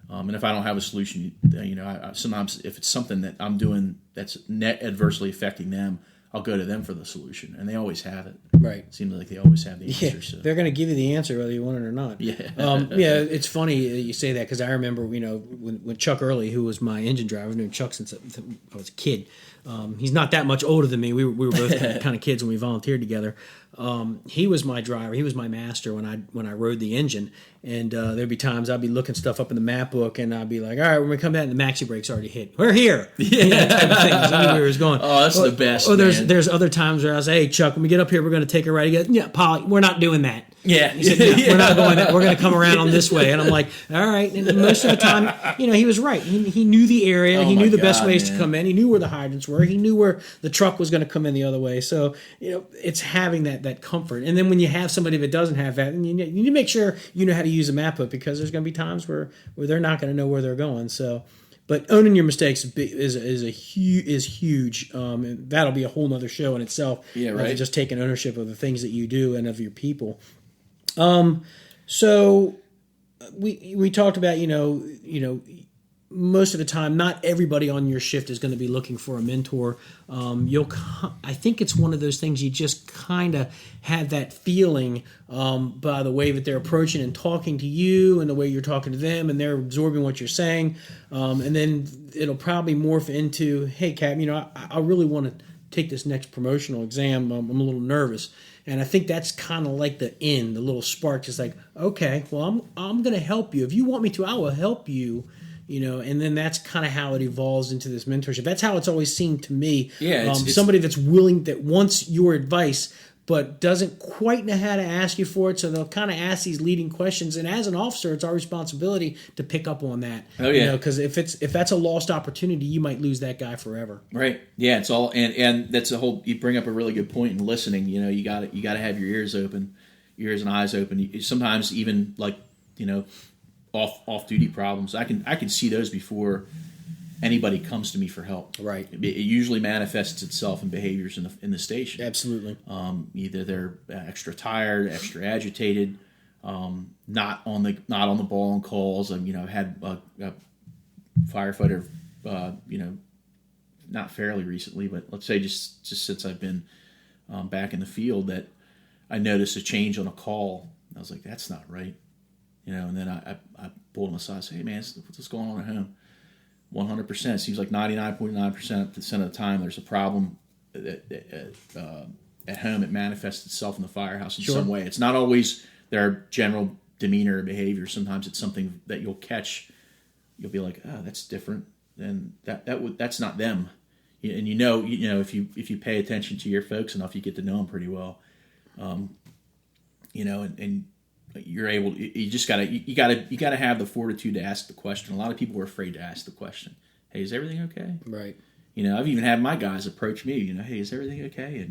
And if I don't have a solution, I sometimes if it's something that I'm doing that's net adversely affecting them, I'll go to them for the solution, and they always have it. Right. It seems like they always have the answer. Yeah, so. they're going to give you the answer whether you want it or not. Yeah. It's funny you say that, because I remember, when Chuck Early, who was my engine driver, I've known Chuck since I was a kid. He's not that much older than me. We were both kind of kids when we volunteered together. He was my driver. He was my master when I rode the engine. And there'd be times I'd be looking stuff up in the map book, and I'd be like, "All right, when we come back, the maxi brake's already hit. We're here." Yeah, type of things. I knew where he was going. Oh, that's the best. Or there's other times where I say, "Hey, Chuck, when we get up here, we're going to take a ride." He goes, "Yeah, Polly, we're not doing that." Yeah. He said, "No, we're not going that. We're going to come around on this way." And I'm like, "All right." And most of the time, he was right. He knew the area. Oh, he knew the best ways man. to come in. He knew where the hydrants were. He knew where the truck was going to come in the other way. So, it's having that comfort. And then when you have somebody that doesn't have that, and you need to make sure you know how to use a map book, because there's going to be times where they're not going to know where they're going. So, but owning your mistakes is huge. And that'll be a whole nother show in itself. Yeah, right. Just taking ownership of the things that you do and of your people. So we talked about, most of the time, not everybody on your shift is going to be looking for a mentor. I think it's one of those things you just kind of have that feeling by the way that they're approaching and talking to you, and the way you're talking to them, and they're absorbing what you're saying. And then it'll probably morph into, "Hey, Cap, I really want to take this next promotional exam. I'm a little nervous." And I think that's kind of like the little spark. Just like, okay, well, I'm going to help you. If you want me to, I will help you. And then that's kind of how it evolves into this mentorship. That's how it's always seemed to me. Yeah, somebody that's willing, that wants your advice, but doesn't quite know how to ask you for it. So they'll kind of ask these leading questions. And as an officer, it's our responsibility to pick up on that. Oh yeah, because if that's a lost opportunity, you might lose that guy forever. Right. Yeah. It's all, and that's a whole. You bring up a really good point in listening. You got to have your ears open, ears and eyes open. Sometimes even like off duty problems. I can see those before anybody comes to me for help. Right. It usually manifests itself in behaviors in the station. Absolutely. Either they're extra tired, extra agitated, not on the ball on calls. I've had a firefighter, not fairly recently, but let's say just since I've been back in the field, that I noticed a change on a call. I was like, that's not right. And then I pulled him aside and said, hey man, what's going on at home? 100%. It seems like 99.9% of the time there's a problem at home. It manifests itself in the firehouse in some way. It's not always their general demeanor or behavior. Sometimes it's something that you'll catch. You'll be like, oh, that's different. Then that's not them. And if you pay attention to your folks enough, you get to know them pretty well. And you're able. You just gotta have the fortitude to ask the question. A lot of people are afraid to ask the question. Hey, is everything okay? Right. I've even had my guys approach me. Hey, is everything okay?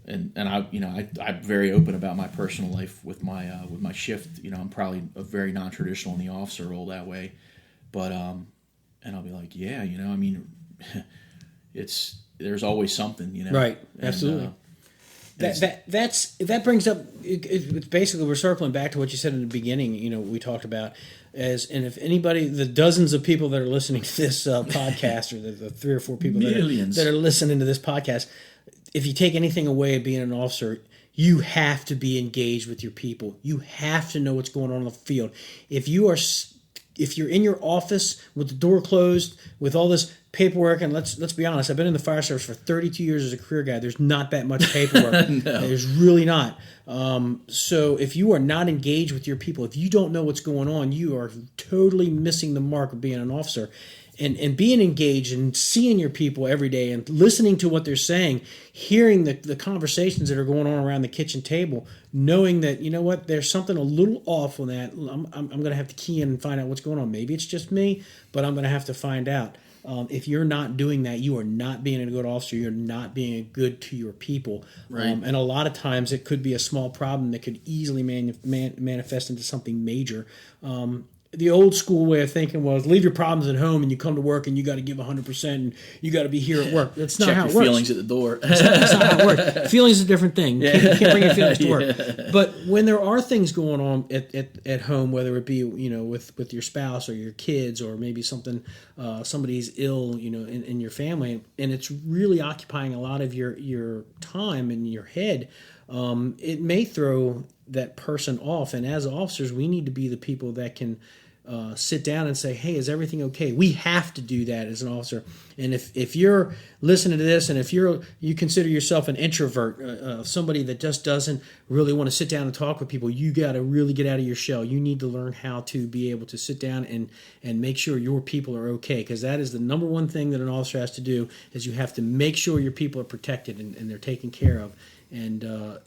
And I'm very open about my personal life with my shift. I'm probably a very non-traditional in the officer role that way, but and I'll be like, yeah, there's always something. Right. Absolutely. That brings up. It's basically, we're circling back to what you said in the beginning. We talked about and if anybody, the dozens of people that are listening to this podcast, or the 3 or 4 people that are listening to this podcast, if you take anything away of being an officer, you have to be engaged with your people. You have to know what's going on in the field. If you're in your office with the door closed, with all this paperwork, and let's be honest, I've been in the fire service for 32 years as a career guy. There's not that much paperwork. No. There's really not. So if you are not engaged with your people, if you don't know what's going on, you are totally missing the mark of being an officer. And being engaged and seeing your people every day and listening to what they're saying, hearing the conversations that are going on around the kitchen table, knowing that, there's something a little off on that. I'm going to have to key in and find out what's going on. Maybe it's just me, but I'm going to have to find out. If you're not doing that, you are not being a good officer. You're not being good to your people. Right. And a lot of times it could be a small problem that could easily manifest into something major. The old school way of thinking was leave your problems at home and you come to work and you got to give 100% and you got to be here at work. That's not Check how it your works. Feelings at the door. That's not how it works. Feelings is a different thing. You can't bring your feelings to work. Yeah. But when there are things going on at home, whether it be with your spouse or your kids, or maybe somebody's ill in your family, and it's really occupying a lot of your time and your head, it may throw that person off. And as officers, we need to be the people that can sit down and say, hey, is everything okay? We have to do that as an officer. And if you're listening to this, and if you consider yourself an introvert, somebody that just doesn't really want to sit down and talk with people, you got to really get out of your shell. You need to learn how to be able to sit down and make sure your people are okay, because that is the number one thing that an officer has to do, is you have to make sure your people are protected and they're taken care of. And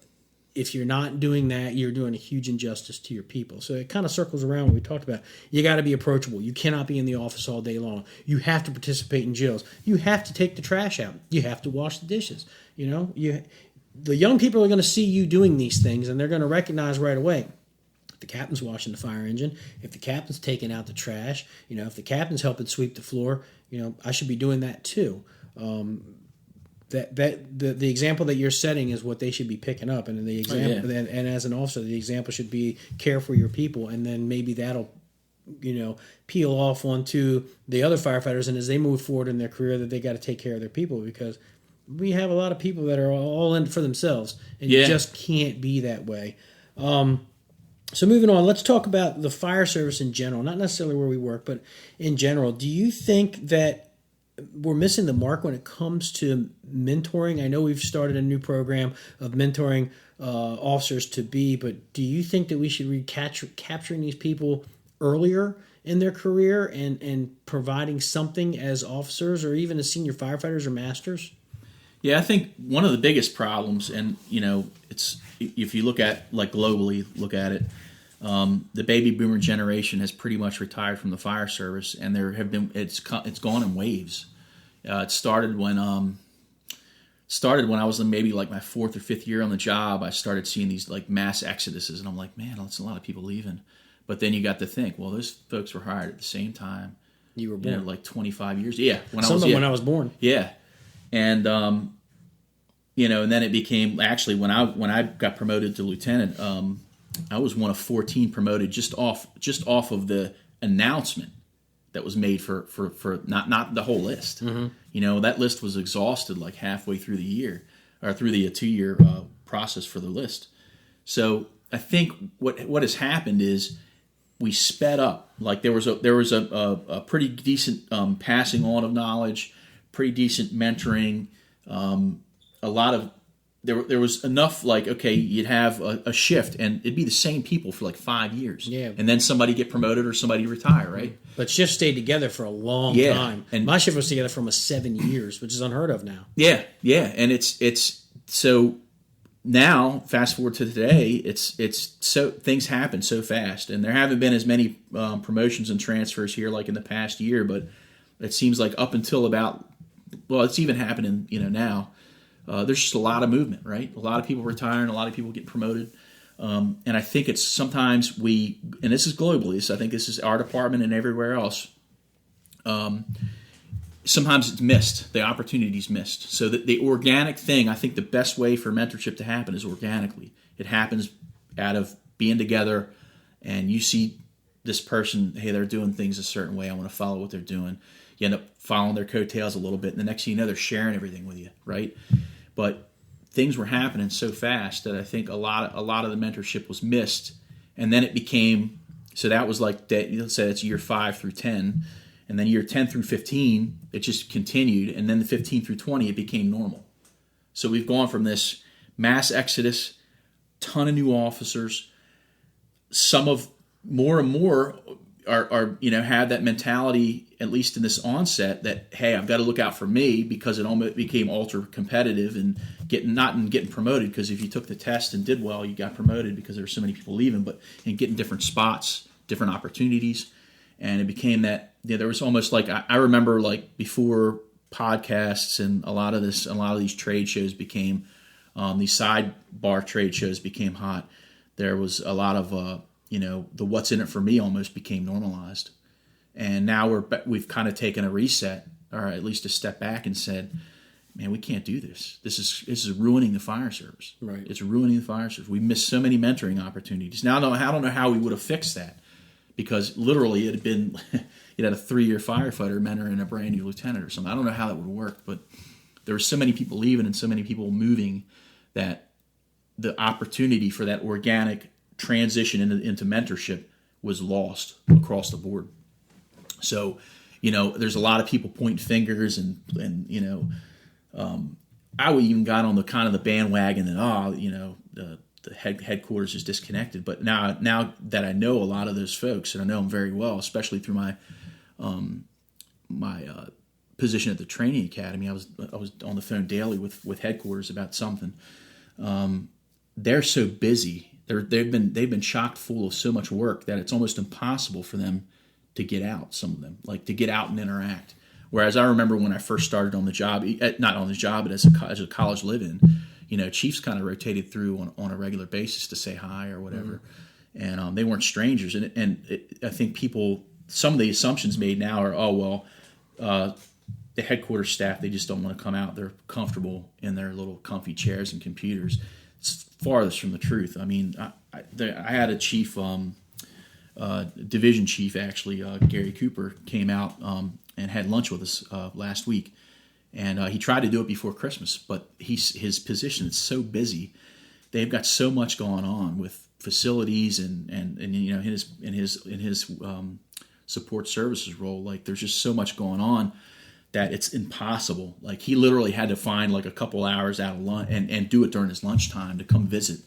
if you're not doing that, you're doing a huge injustice to your people. So it kind of circles around what we talked about. You got to be approachable. You cannot be in the office all day long. You have to participate in drills. You have to take the trash out. You have to wash the dishes. The young people are going to see you doing these things, and they're going to recognize right away. If the captain's washing the fire engine, if the captain's taking out the trash, if the captain's helping sweep the floor, I should be doing that too. The example that you're setting is what they should be picking up, and the example, and as an officer, the example should be care for your people, and then maybe that'll, peel off onto the other firefighters, and as they move forward in their career, that they got to take care of their people, because we have a lot of people that are all in for themselves, and you just can't be that way. So moving on, let's talk about the fire service in general, not necessarily where we work, but in general. Do you think that we're missing the mark when it comes to mentoring? I know we've started a new program of mentoring officers to be, but do you think that we should be capturing these people earlier in their career and providing something as officers or even as senior firefighters or masters? Yeah, I think one of the biggest problems, and it's if you look at like globally, look at it, the baby boomer generation has pretty much retired from the fire service, and there have been it's gone in waves. It started when I was in maybe like my 4th or 5th year on the job. I started seeing these like mass exoduses, and I'm like, man, that's a lot of people leaving. But then you got to think, well, those folks were hired at the same time. You were born, like 25 years. Yeah, when I was born. Yeah, and and then it became actually when I got promoted to lieutenant, I was one of 14 promoted just off of the announcement that was made for not the whole list. Mm-hmm. That list was exhausted like halfway through the year or through the 2-year process for the list. So I think what has happened is we sped up. Like there was a pretty decent passing on of knowledge, pretty decent mentoring, a lot of there was enough, like, okay, you'd have a shift and it'd be the same people for like 5 years. Yeah. And then somebody get promoted or somebody retire, right? But shifts stayed together for a long time. And my shift was together for almost 7 years, which is unheard of now. Yeah, yeah. And it's so now, fast forward to today, it's so things happen so fast. And there haven't been as many promotions and transfers here like in the past year, but it seems like up until about, well, it's even happening, now. There's just a lot of movement, right? A lot of people retiring, a lot of people getting promoted. And I think it's sometimes and this is globally, so I think this is our department and everywhere else, sometimes it's missed. The opportunity's missed. So the organic thing, I think the best way for mentorship to happen is organically. It happens out of being together, and you see this person, hey, they're doing things a certain way. I want to follow what they're doing. You end up following their coattails a little bit, and the next thing you know, they're sharing everything with you, right? But things were happening so fast that I think a lot of the mentorship was missed, and then it became, so that was like that. Let's say it's year 5 through 10, and then year 10 through 15, it just continued, and then the 15 through 20, it became normal. So we've gone from this mass exodus, ton of new officers, some of more and more are have that mentality, at least in this onset, that hey, I've got to look out for me, because it almost became ultra competitive and getting promoted, because if you took the test and did well, you got promoted because there were so many people leaving, but in getting different spots, different opportunities, and it became that there was almost like I remember like before podcasts and a lot of these trade shows became these sidebar trade shows became hot. There was a lot of the what's in it for me almost became normalized. And now we've kind of taken a reset, or at least a step back, and said, man, we can't do this. This is ruining the fire service. Right. It's ruining the fire service. We missed so many mentoring opportunities. Now I don't know how we would have fixed that, because literally it had been you had a 3-year firefighter mentoring a brand new lieutenant or something. I don't know how that would work, but there were so many people leaving and so many people moving that the opportunity for that organic transition into mentorship was lost across the board. So, there's a lot of people pointing fingers and I even got on the kind of the bandwagon that the headquarters is disconnected. But now that I know a lot of those folks, and I know them very well, especially through my position at the training academy, I was on the phone daily with headquarters about something. They're so busy. They've been chock full of so much work that it's almost impossible for them to get out. Some of them, like to get out and interact. Whereas I remember when I first started on the job, not on the job, but as a college live-in, chiefs kind of rotated through on a regular basis to say hi or whatever, and they weren't strangers. I think some of the assumptions made now are, the headquarters staff, they just don't want to come out. They're comfortable in their little comfy chairs and computers. It's farthest from the truth. I mean, I had a chief, division chief actually, Gary Cooper, came out and had lunch with us last week, and he tried to do it before Christmas, but his position is so busy. They've got so much going on with facilities and in his support services role. Like there's just so much going on that it's impossible. Like he literally had to find like a couple hours out of lunch and do it during his lunchtime to come visit.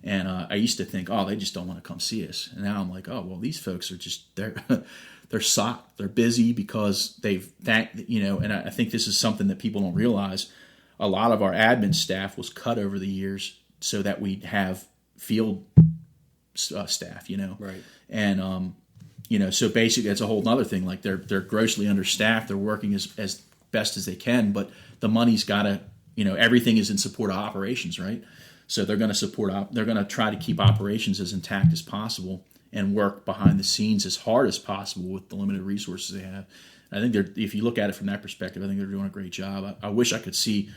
And I used to think, they just don't want to come see us. And now I'm like, these folks are just they're socked. They're busy because and I think this is something that people don't realize. a lot of our admin staff was cut over the years so that we'd have field staff, Right. And so basically it's a whole other thing. Like they're grossly understaffed. They're working as best as they can, but the money's got to, everything is in support of operations, right? So they're going to they're going to try to keep operations as intact as possible and work behind the scenes as hard as possible with the limited resources they have. I think if you look at it from that perspective, I think they're doing a great job. I wish I could see,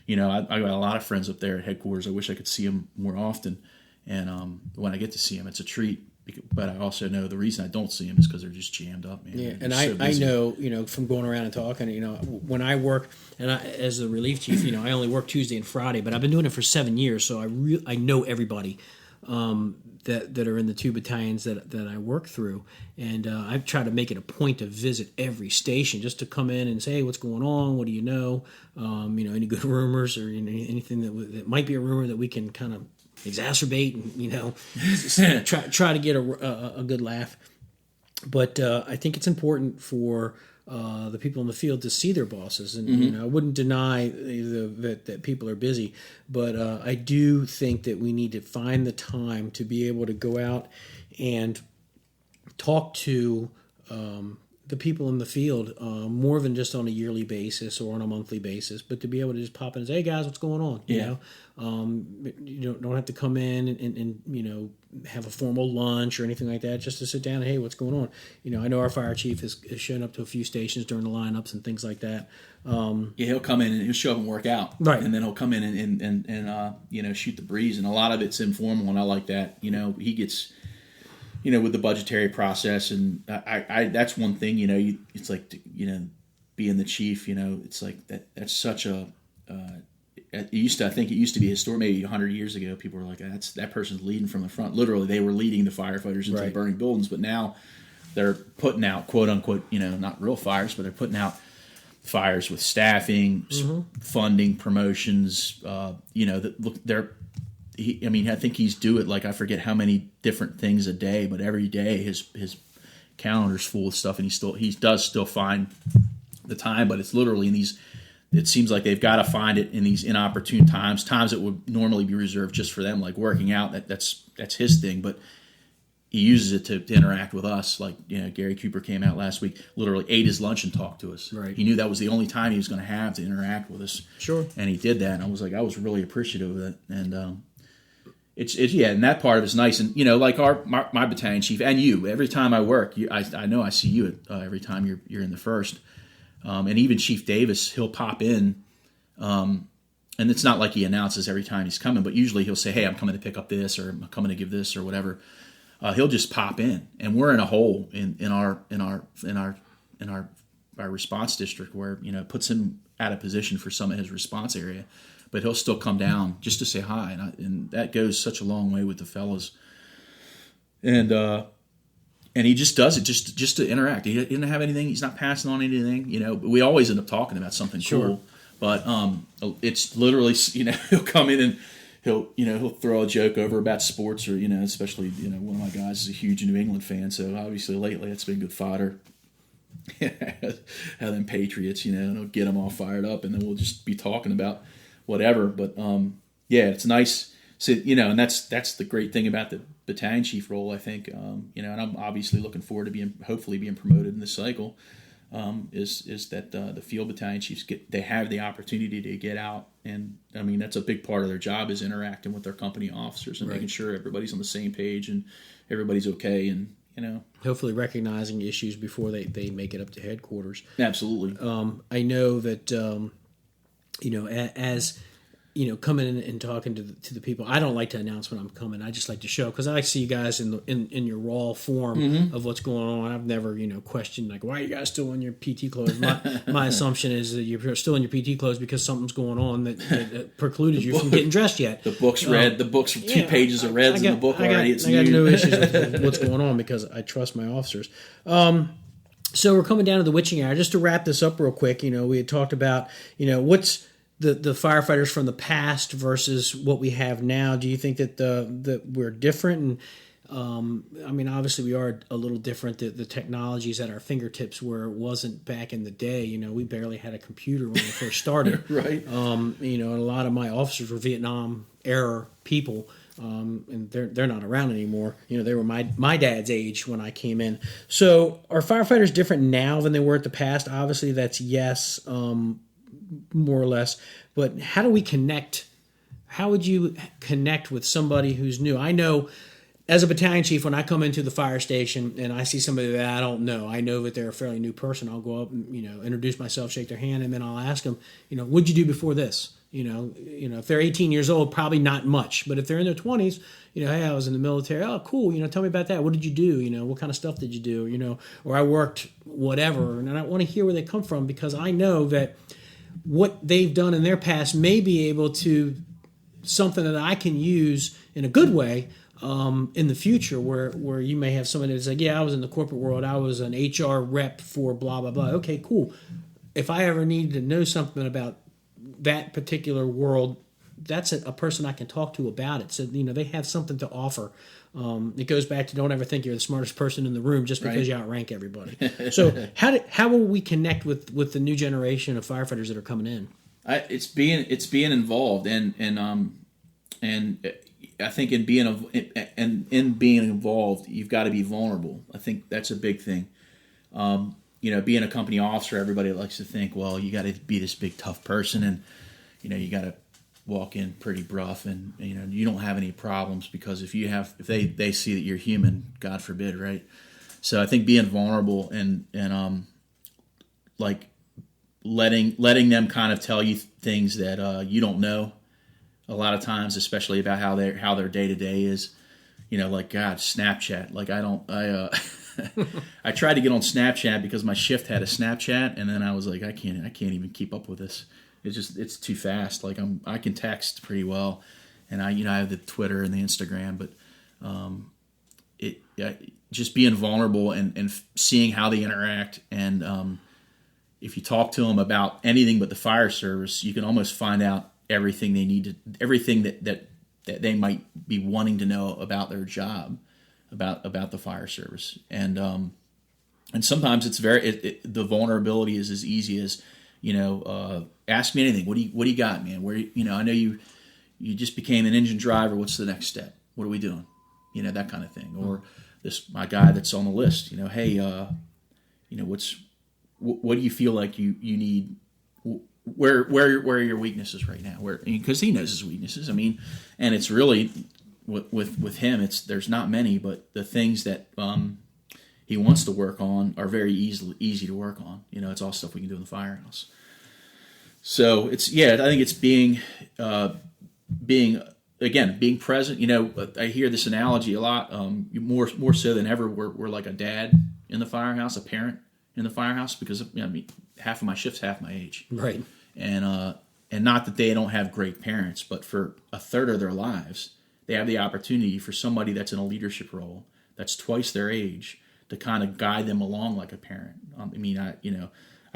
I got a lot of friends up there at headquarters. I wish I could see them more often. And when I get to see them, it's a treat. But I also know the reason I don't see them is because they're just jammed up, man. Yeah, They're and so I busy. know, from going around and talking, when I work, and as the relief chief, I only work Tuesday and Friday, but I've been doing it for 7 years, so I know everybody that are in the 2 battalions that I work through, and I try to make it a point to visit every station just to come in and say, hey, what's going on? What do you know? Any good rumors or anything that might be a rumor that we can kind of exacerbate and try to get a good laugh. But I think it's important for the people in the field to see their bosses, and I wouldn't deny that people are busy, but I do think that we need to find the time to be able to go out and talk to the people in the field more than just on a yearly basis or on a monthly basis, but to be able to just pop in and say, hey guys, what's going on? You don't have to come in and have a formal lunch or anything like that, just to sit down and, hey, what's going on? I know our fire chief has shown up to a few stations during the lineups and things like that. He'll come in and he'll show up and work out. Right. And then he'll come in and shoot the breeze. And a lot of it's informal, and I like that. He gets, with the budgetary process, and I that's one thing, it's like, being the chief, it's like that's such a, I think it used to be historic, maybe 100 years ago, people were like, that person's leading from the front. Literally, they were leading the firefighters into the burning buildings, but now they're putting out, quote unquote, not real fires, but they're putting out fires with staffing, funding, promotions, I think he's doing, like, I forget how many different things a day, but every day his calendar's full of stuff, and he does still find the time, but it's literally in these, it seems like they've got to find it in these inopportune times that would normally be reserved just for them, like working out. That's his thing, but he uses it to interact with us. Like, Gary Cooper came out last week, literally ate his lunch and talked to us. Right. He knew that was the only time he was going to have to interact with us. Sure. And he did that, and I was really appreciative of it. And it's and that part of it's nice. And like my battalion chief and you, every time I work, I know I see you every time you're in the first. And even Chief Davis, he'll pop in, and it's not like he announces every time he's coming, but usually he'll say, "Hey, I'm coming to pick up this," or "I'm coming to give this," or whatever. He'll just pop in, and we're in a hole in our response district where it puts him out of position for some of his response area, but he'll still come down just to say hi, and that goes such a long way with the fellas. And he just does it just to interact. He doesn't have anything. He's not passing on anything. We always end up talking about something cool. But it's literally, he'll come in and he'll throw a joke over about sports, or especially one of my guys is a huge New England fan, so obviously lately it's been good fodder. How them Patriots, and it'll get them all fired up, and then we'll just be talking about whatever. But it's nice. So, and that's the great thing about the battalion chief role, I think. And I'm obviously looking forward to hopefully being promoted in this cycle. Is that the field battalion chiefs they have the opportunity to get out, and that's a big part of their job, is interacting with their company officers and making sure everybody's on the same page and everybody's okay, and hopefully recognizing issues before they make it up to headquarters. Absolutely. I know that as coming in and talking to the people. I don't like to announce when I'm coming. I just like to show, because I like to see you guys in your raw form of what's going on. I've never questioned, like, why are you guys still in your PT clothes? My assumption is that you're still in your PT clothes because something's going on that precluded you from getting dressed yet. The book's read. The book's 2 pages of reds in the book already. I got no issues with what's going on because I trust my officers. So we're coming down to the witching hour. Just to wrap this up real quick, we had talked about, what's the firefighters from the past versus what we have now. Do you think that we're different? I mean, obviously, we are a little different. The technology's at our fingertips where it wasn't back in the day. You know, we barely had a computer when we first started. Right. You know, and a lot of my officers were Vietnam era people, and they're not around anymore. You know, they were my dad's age when I came in. So, are firefighters different now than they were at the past? Obviously, that's yes, more or less. But how do we connect? How would you connect with somebody who's new? I know, as a battalion chief, when I come into the fire station and I see somebody that I don't know, I know that they're a fairly new person. I'll go up and, you know, introduce myself, shake their hand, and then I'll ask them, you know, what'd you do before this? You know, if they're 18 years old, probably not much. But if they're in their 20s, you know, hey, I was in the military. Oh, cool. You know, tell me about that. What did you do? You know, what kind of stuff did you do? You know, or I worked whatever. And I want to hear where they come from, because I know that what they've done in their past may be able to something that I can use in a good way in the future, where you may have somebody that's like, yeah, I was in the corporate world. I was an HR rep for blah, blah, blah. Okay, cool. If I ever need to know something about that particular world, that's a person I can talk to about it. So, you know, they have something to offer. It goes back to, don't ever think you're the smartest person in the room just because you outrank everybody. So how will we connect with the new generation of firefighters that are coming in? It's being involved, and I think in being involved, you've got to be vulnerable. I think that's a big thing. You know, being a company officer, everybody likes to think, well, you got to be this big tough person, and you know, you got to walk in pretty gruff, and you know, you don't have any problems, because if they see that you're human, God forbid, right? So I think being vulnerable and like letting them kind of tell you things that you don't know a lot of times, especially about how their day to day is. You know, like, God, Snapchat. Like, I tried to get on Snapchat because my shift had a Snapchat, and then I was like, I can't even keep up with this. It's too fast. Like, I can text pretty well, and I have the Twitter and the Instagram, but just being vulnerable and seeing how they interact, and if you talk to them about anything but the fire service, you can almost find out everything they need to, everything that they might be wanting to know about their job, about the fire service, and sometimes it's the vulnerability is as easy as, you know, ask me anything. What do you got, man? Where, you know, I know you just became an engine driver. What's the next step? What are we doing? You know, that kind of thing. Or my guy that's on the list. You know, hey, you know, what do you feel like you need? Where are your weaknesses right now? Because he knows his weaknesses. I mean, and it's really with him. There's not many, but the things that he wants to work on are very easy to work on. You know, it's all stuff we can do in the firehouse. So I think it's being present. You know, I hear this analogy a lot. More so than ever, we're like a dad in the firehouse, a parent in the firehouse, because, you know, I mean, half of my shift's half my age, right? And not that they don't have great parents, but for a third of their lives, they have the opportunity for somebody that's in a leadership role that's twice their age to kind of guide them along like a parent. I mean, I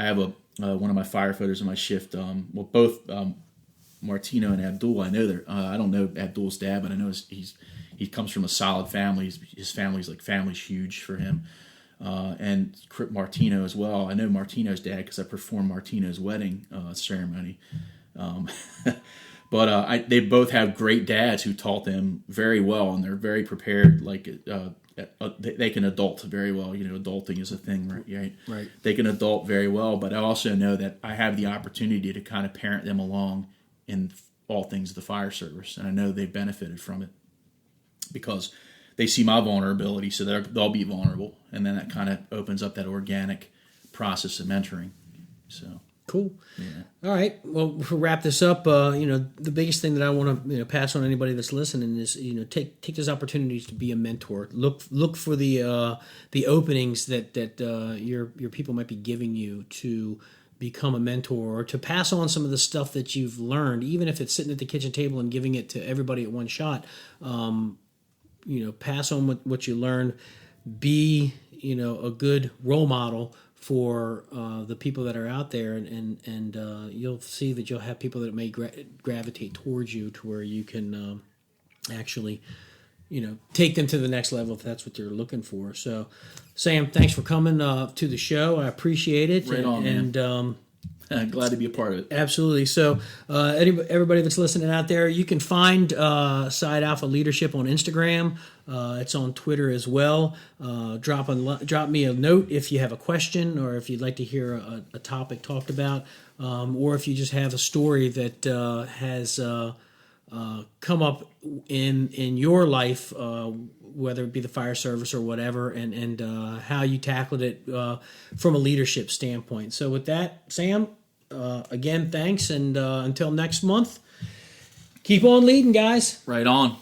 have one of my firefighters in my shift. Both Martino and Abdul. I know I don't know Abdul's dad, but I know he comes from a solid family. His family's huge for him. And Martino as well. I know Martino's dad because I performed Martino's wedding ceremony. But they both have great dads who taught them very well, and they're very prepared. Like they can adult very well. You know, adulting is a thing, right? Right. They can adult very well, but I also know that I have the opportunity to kind of parent them along in all things of the fire service, and I know they've benefited from it because they see my vulnerability, so they'll be vulnerable, and then that kind of opens up that organic process of mentoring. So cool. Yeah. All right. Well, we'll wrap this up. You know, the biggest thing that I want to pass on to anybody that's listening is, you know, take those opportunities to be a mentor. Look for the openings that your people might be giving you to become a mentor, or to pass on some of the stuff that you've learned, even if it's sitting at the kitchen table and giving it to everybody at one shot. You know, pass on what you learned. Be, you know, a good role model for the people that are out there, and you'll see that you'll have people that may gravitate towards you, to where you can actually take them to the next level if that's what they're looking for. So, Sam, thanks for coming to the show. I appreciate it. Right on, man. And glad to be a part of it. absolutely. So, everybody that's listening out there, you can find Side Alpha Leadership on Instagram. It's on Twitter as well. Drop me a note if you have a question or if you'd like to hear a topic talked about, or if you just have a story that has come up in your life, whether it be the fire service or whatever, and how you tackled it from a leadership standpoint. So with that, Sam, again, thanks, and until next month, keep on leading, guys. Right on.